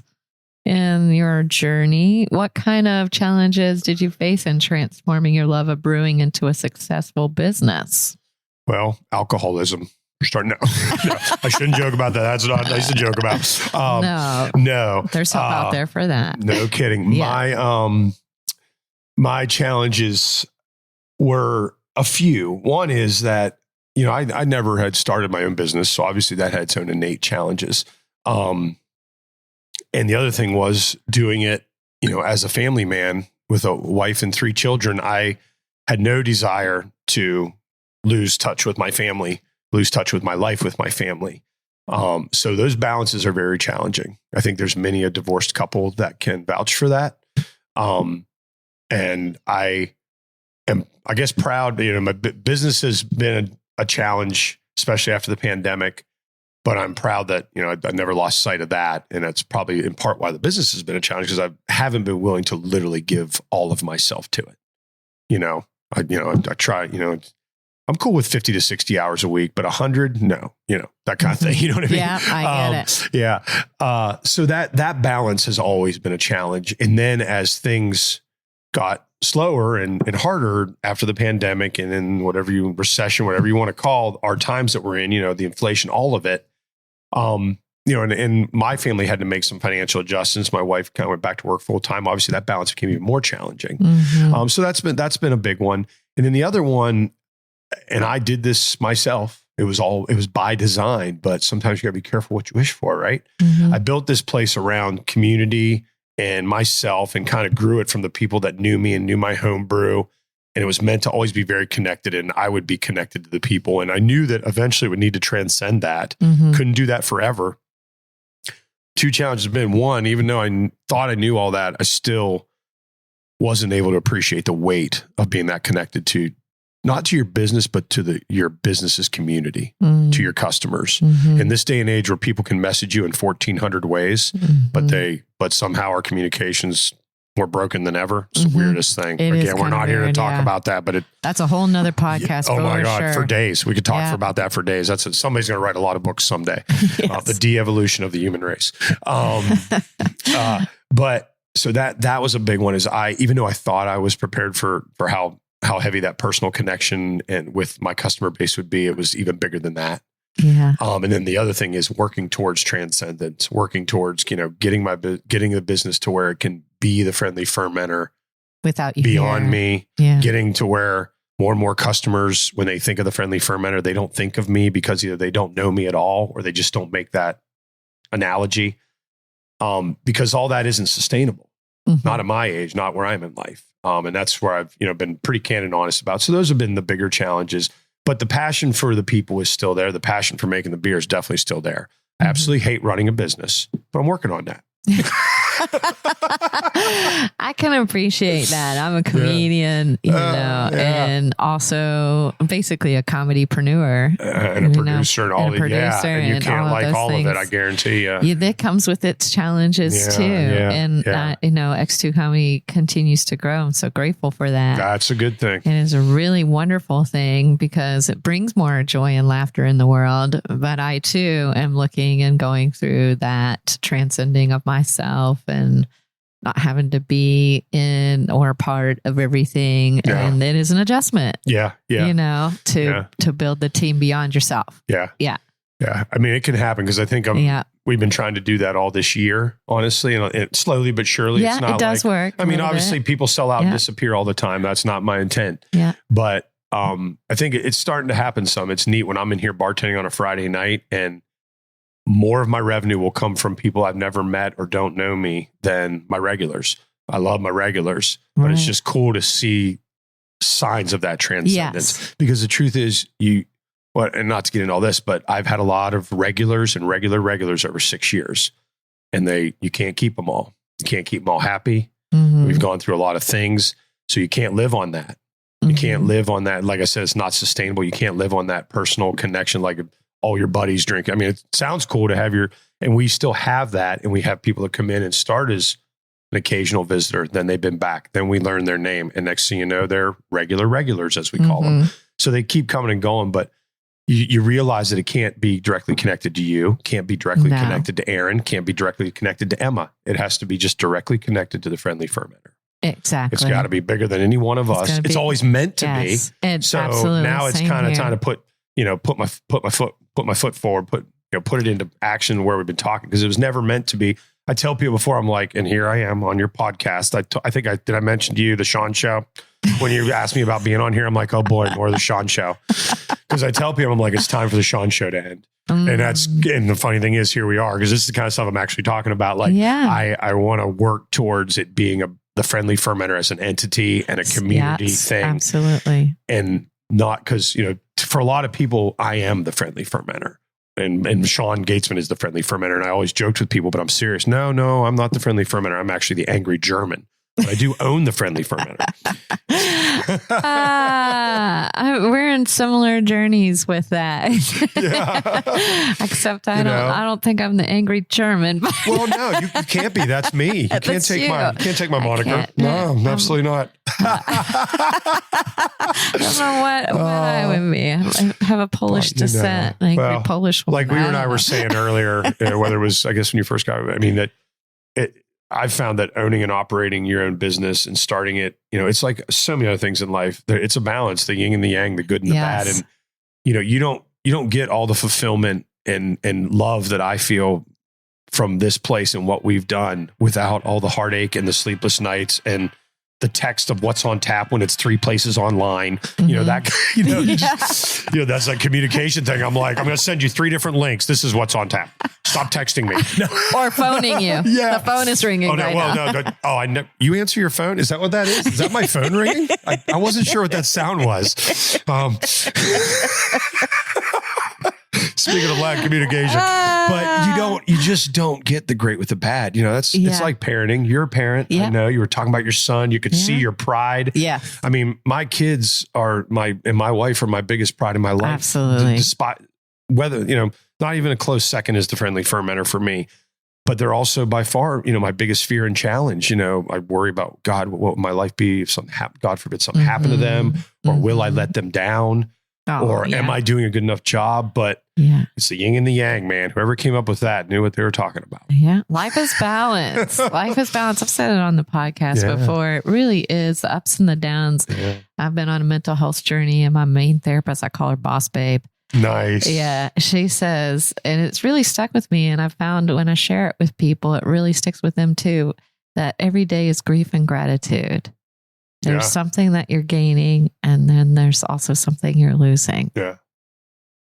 in your journey. What kind of challenges did you face in transforming your love of brewing into a successful business? Well, alcoholism. We're starting no, I shouldn't joke about that. That's not nice to joke about. No. There's help out there for that. No kidding. Yeah. My challenges were a few. One is that, I never had started my own business. So obviously that had its own innate challenges. And the other thing was doing it, as a family man with a wife and 3 children. I had no desire to lose touch with my family, lose touch with my life with my family. So those balances are very challenging. I think there's many a divorced couple that can vouch for that. And I am, I guess, proud. My business has been a challenge, especially after the pandemic. But I'm proud that I never lost sight of that, and that's probably in part why the business has been a challenge, because I haven't been willing to literally give all of myself to it. I try. I'm cool with 50 to 60 hours a week, but 100, no. That kind of thing. You know what I mean? Yeah, I get it. Yeah. So that balance has always been a challenge, and then as things got slower and harder after the pandemic, and then recession, whatever you want to call our times that we're in, the inflation, all of it. And my family had to make some financial adjustments. My wife kind of went back to work full time. Obviously that balance became even more challenging. So that's been a big one. And then the other one, and I did this myself. It was by design, but sometimes you gotta be careful what you wish for, right? I built this place around community and myself, and kind of grew it from the people that knew me and knew my home brew. And it was meant to always be very connected, and I would be connected to the people. And I knew that eventually it would need to transcend that. Couldn't do that forever. 2 challenges have been: one, even though I thought I knew all that, I still wasn't able to appreciate the weight of being that connected to, not to your business, but to your business's community, to your customers. In this day and age where people can message you in 1,400 ways, but somehow our communications more broken than ever. It's the weirdest thing. Again, we're not here to talk about that, but that's a whole nother podcast. Oh my God, for days. We could talk about that for days. Somebody's going to write a lot of books someday. The de-evolution of the human race. But so that was a big one. Is even though I thought I was prepared for how heavy that personal connection and with my customer base would be, it was even bigger than that. Yeah. And then the other thing is working towards transcendence, working towards, getting the business to where it can be the friendly fermenter without you beyond me, Yeah. getting to where more and more customers, when they think of the friendly fermenter, they don't think of me because either they don't know me at all, or they just don't make that analogy. Because all that isn't sustainable, not at my age, not where I'm in life. And that's where I've, been pretty candid and honest about. So those have been the bigger challenges, but the passion for the people is still there. The passion for making the beer is definitely still there. I absolutely hate running a business, but I'm working on that. I can appreciate that. I'm a comedian, and also basically a comedypreneur and a producer and all of it. Yeah. And you can't like all of it, I guarantee you. That comes with its challenges too. And X2 Comedy continues to grow. I'm so grateful for that. That's a good thing. It is a really wonderful thing because it brings more joy and laughter in the world. But I too am looking and going through that transcending of myself and not having to be in or part of everything. Yeah. And it is an adjustment. Yeah. To build the team beyond yourself. Yeah. I mean, it can happen because I think we've been trying to do that all this year, honestly, and slowly but surely. Yeah, it's not it does work. I mean, obviously people sell out and disappear all the time. That's not my intent. Yeah. But I think it's starting to happen some. It's neat when I'm in here bartending on a Friday night, and more of my revenue will come from people I've never met or don't know me than my regulars. I love my regulars, but it's just cool to see signs of that transcendence, because the truth is and not to get into all this, but I've had a lot of regulars and regulars over 6 years, and you can't keep them all. You can't keep them all happy. We've gone through a lot of things, so you can't live on that. You can't live on that. Like I said, it's not sustainable. You can't live on that personal connection, like all your buddies drink. I mean, it sounds cool to have and we still have that. And we have people that come in and start as an occasional visitor. Then they've been back. Then we learn their name. And next thing you know, they're regulars, as we call them. So they keep coming and going, but you realize that it can't be directly connected to you, can't be directly connected to Aaron, can't be directly connected to Emma. It has to be just directly connected to the friendly fermenter. Exactly. It's got to be bigger than any one of us. It's always meant to be. So now it's kind of time to put my foot forward, put it into action where we've been talking, because it was never meant to be. I tell people before, I'm like, and here I am on your podcast. I think I mentioned to you the Sean Show when you asked me about being on here. I'm like, oh boy, more of the Sean Show, because I tell people, I'm like, it's time for the Sean Show to end. And the funny thing is, here we are, because this is the kind of stuff I'm actually talking about. Like, I want to work towards it being the friendly fermenter as an entity and a community thing. Absolutely. And not because, for a lot of people, I am the friendly fermenter. And Sean Gatesman is the friendly fermenter. And I always joked with people, but I'm serious. No, I'm not the friendly fermenter. I'm actually the angry German. But I do own the friendly fermenter. We're in similar journeys with that. Except I don't think I'm the angry German. Well, no, you can't be. That's me. You can't take my moniker. No, absolutely not. I don't know what I would be. I have a Polish descent. Polish woman. Like we and I were saying earlier, whether it was, I guess when you first got, I've found that owning and operating your own business and starting it, it's like so many other things in life. It's a balance, the yin and the yang, the good and the bad. And, you don't get all the fulfillment and love that I feel from this place and what we've done without all the heartache and the sleepless nights and the text of what's on tap when it's 3 places online, that's a communication thing. I'm like, I'm going to send you 3 different links. This is what's on tap. Stop texting me. Or phoning you. Yeah. The phone is ringing now. You answer your phone? Is that what that is? Is that my phone ringing? I wasn't sure what that sound was. Speaking of lack of communication, but you just don't get the great with the bad. You know, it's like parenting. You're a parent. Yeah. I know you were talking about your son. You could see your pride. Yeah. I mean, my kids and my wife are my biggest pride in my life. Absolutely. Despite whether, you know, not even a close second is the Friendly Fermenter for me. But they're also by far, you know, my biggest fear and challenge. You know, I worry about, God, what would my life be if something God forbid something happened to them, or will I let them down, or am I doing a good enough job? But it's the yin and the yang, man. Whoever came up with that knew what they were talking about. Yeah. Life is balance. Life is balance. I've said it on the podcast before. It really is the ups and the downs. Yeah. I've been on a mental health journey, and my main therapist, I call her Boss Babe. Nice. Yeah. She says, and it's really stuck with me. And I found when I share it with people, it really sticks with them too, that every day is grief and gratitude. There's something that you're gaining, and then there's also something you're losing. Yeah.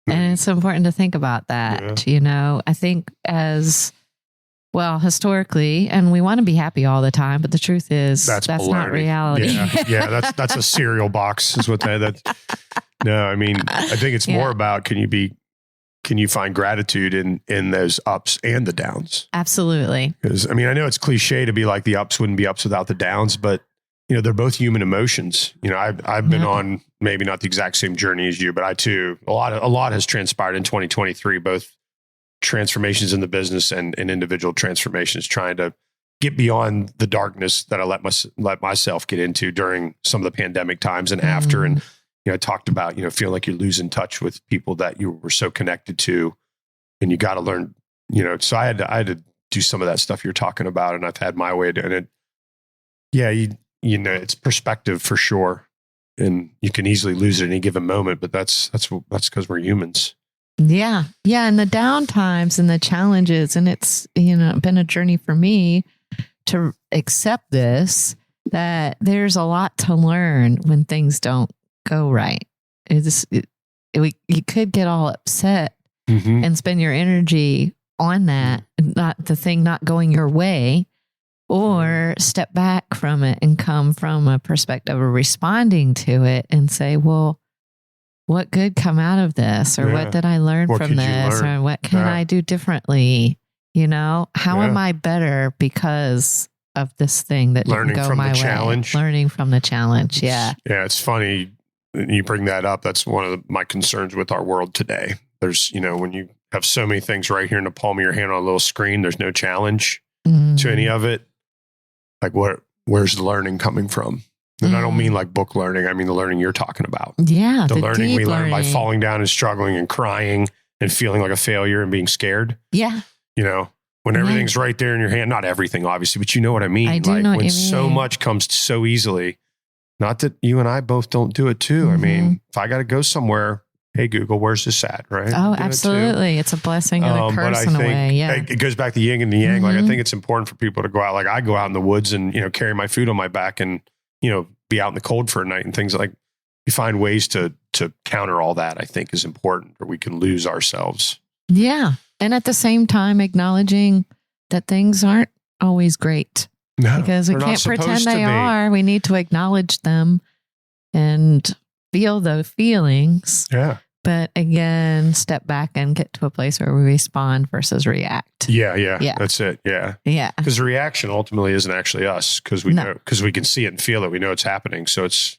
And it's important to think about that. You know, I think as well, historically, and we want to be happy all the time, but the truth is that's not reality. Yeah. That's a cereal box is what that. No, I mean, I think it's more about can you find gratitude in those ups and the downs? Absolutely. Because I mean, I know it's cliche to be like the ups wouldn't be ups without the downs, but you know, they're both human emotions. You know, I've been on maybe not the exact same journey as you, but I too, a lot has transpired in 2023, both transformations in the business and individual transformations, trying to get beyond the darkness that I let myself get into during some of the pandemic times and after. And you know, I talked about, you know, feeling like you're losing touch with people that you were so connected to, and you got to learn, you know, so I had to do some of that stuff you're talking about, and I've had my way of doing it. Yeah. You know, it's perspective for sure. And you can easily lose it at any given moment, but that's because we're humans. Yeah. Yeah. And the down times and the challenges, and it's, you know, been a journey for me to accept this, that there's a lot to learn when things don't go right. You could get all upset and spend your energy on that, not the thing not going your way, or step back from it and come from a perspective of responding to it and say, well, what good come out of this? Or what did I learn from this? Or what can I do differently? You know, how am I better because of this thing that didn't go my way? Learning from the challenge. Yeah. Yeah. It's funny. You bring that up. That's one of my concerns with our world today. There's, you know, when you have so many things right here in the palm of your hand on a little screen, there's no challenge to any of it. Like where's the learning coming from? And I don't mean like book learning. I mean the learning you're talking about. Yeah. The learning we learn by falling down and struggling and crying and feeling like a failure and being scared. Yeah. You know, when everything's right there in your hand, not everything obviously, but you know what I mean. I do know what you mean. So much comes so easily. Not that you and I both don't do it too. I mean, if I got to go somewhere, hey, Google, where's this at? Right. Oh, absolutely. It's a blessing and a curse in a way. Yeah. It goes back to yin and the yang. Like, I think it's important for people to go out. Like I go out in the woods and, you know, carry my food on my back and, you know, be out in the cold for a night and things like you find ways to counter all that, I think is important, or we can lose ourselves. Yeah. And at the same time, acknowledging that things aren't always great. No, because we can't pretend they are. We need to acknowledge them and feel those feelings. Yeah. But again, step back and get to a place where we respond versus react. Yeah. That's it. Yeah. Yeah. Because the reaction ultimately isn't actually us, because we know, because we can see it and feel it. We know it's happening. So it's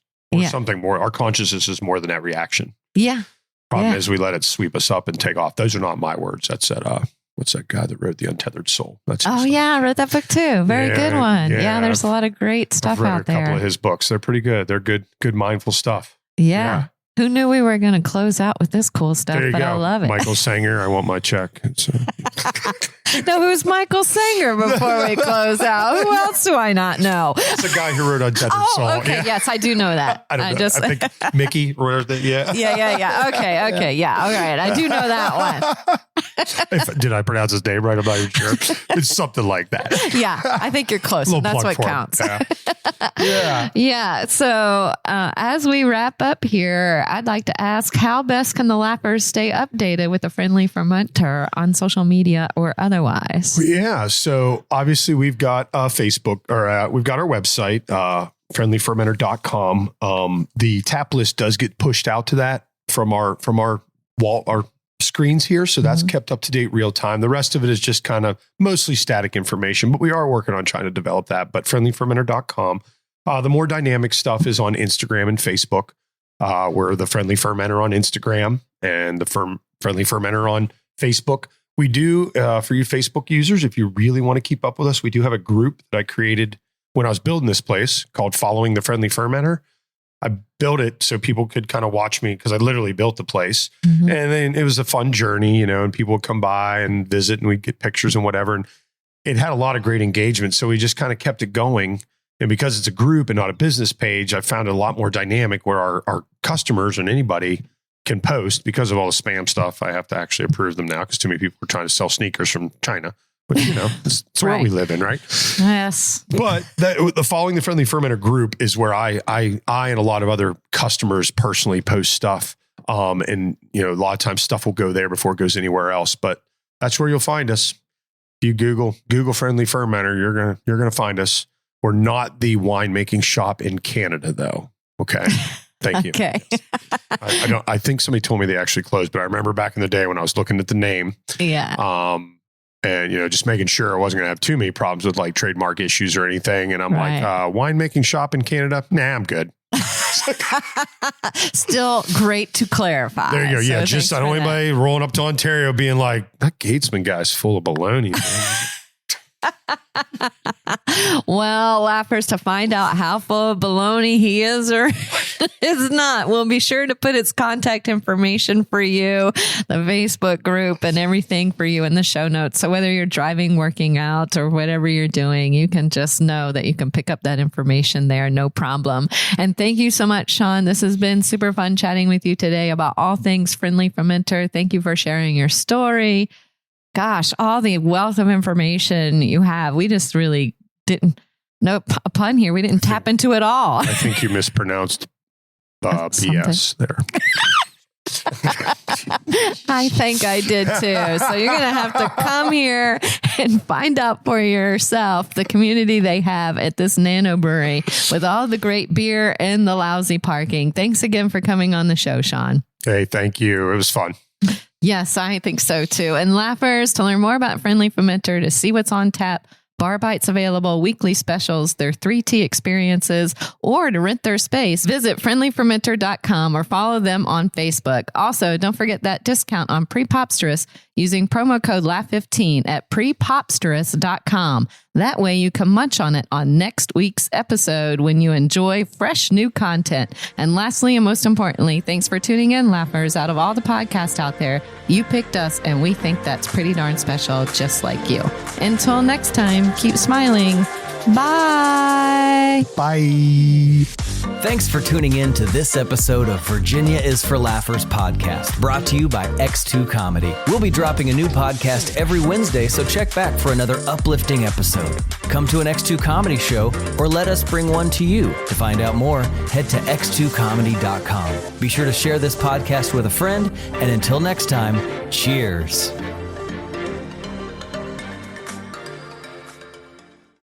something more. Our consciousness is more than that reaction. Yeah. Problem is we let it sweep us up and take off. Those are not my words. That's that. What's that guy that wrote The Untethered Soul? That's I read that book too. Very good one. Yeah, there's a lot of great stuff out there. A couple of his books. They're pretty good. They're good mindful stuff. Yeah. Who knew we were going to close out with this cool stuff? But I love it. Michael Sanger, I want my check. No, who's Michael Sanger before we close out? Who else do I not know? It's the guy who wrote Untethered Soul. Okay. Yeah. Yes, I do know that. I don't know. I think Mickey wrote it. Yeah. Yeah. Okay. Yeah. All right. I do know that one. Did I pronounce his name right? I'm not even sure. It's something like that. Yeah. I think you're close. That's what counts. Yeah. So as we wrap up here, I'd like to ask, how best can the Lappers stay updated with the Friendly Fermenter on social media or otherwise? Yeah. So obviously we've got Facebook, or we've got our website, friendlyfermenter.com. The tap list does get pushed out to that from our wall, our screens here. So that's kept up to date real time. The rest of it is just kind of mostly static information, but we are working on trying to develop that. But friendlyfermenter.com. The more dynamic stuff is on Instagram and Facebook. We're the Friendly Fermenter on Instagram and the Friendly Fermenter on Facebook. We do, for you Facebook users, if you really want to keep up with us, we do have a group that I created when I was building this place called Following the Friendly Fermenter. I built it so people could kind of watch me because I literally built the place. And then it was a fun journey, and people would come by and visit and we'd get pictures and whatever. And it had a lot of great engagement. So we just kind of kept it going. And because it's a group and not a business page, I found it a lot more dynamic where our customers and anybody can post. Because of all the spam stuff, I have to actually approve them now because too many people are trying to sell sneakers from China. But, it's the world we live in, right? Yes. But the Following the Friendly Fermenter group is where I and a lot of other customers personally post stuff. And, a lot of times stuff will go there before it goes anywhere else. But that's where you'll find us. If you Google Friendly Fermenter, you're gonna find us. We're not the winemaking shop in Canada, though. Okay. Thank you. Okay. I think somebody told me they actually closed, but I remember back in the day when I was looking at the name. Yeah. And, just making sure I wasn't going to have too many problems with like trademark issues or anything. And I'm like, winemaking shop in Canada? Nah, I'm good. Still great to clarify. There you go. Yeah. So Just I don't want anybody rolling up to Ontario being like, that Gatesman guy's full of baloney. Well, laughers, to find out how full of baloney he is or is not, we'll be sure to put its contact information for you, the Facebook group, and everything for you in the show notes. So whether you're driving, working out, or whatever you're doing, you can just know that you can pick up that information there. No problem. And thank you so much, Sean. This has been super fun chatting with you today about all things Friendly Fermenter. Thank you for sharing your story. Gosh, all the wealth of information you have. We just really didn't, a pun here. We didn't tap into it all. I think you mispronounced BS there. I think I did too. So you're going to have to come here and find out for yourself the community they have at this Nano Brewery with all the great beer and the lousy parking. Thanks again for coming on the show, Sean. Hey, thank you. It was fun. Yes, I think so too. And laughers, to learn more about Friendly Fermenter, to see what's on tap, bar bites available, weekly specials, their 3T experiences, or to rent their space, visit friendlyfermenter.com or follow them on Facebook. Also, don't forget that discount on Prepopsterous using promo code LAUGH15 at prepopsterous.com. That way you can munch on it on next week's episode when you enjoy fresh new content. And lastly, and most importantly, thanks for tuning in, laughers. Out of all the podcasts out there, you picked us, and we think that's pretty darn special, just like you. Until next time, keep smiling. Bye. Bye. Thanks for tuning in to this episode of Virginia is for Laughers podcast, brought to you by X2 Comedy. We'll be dropping a new podcast every Wednesday, so check back for another uplifting episode. Come to an X2 Comedy show or let us bring one to you. To find out more, head to x2comedy.com. Be sure to share this podcast with a friend, and until next time, cheers.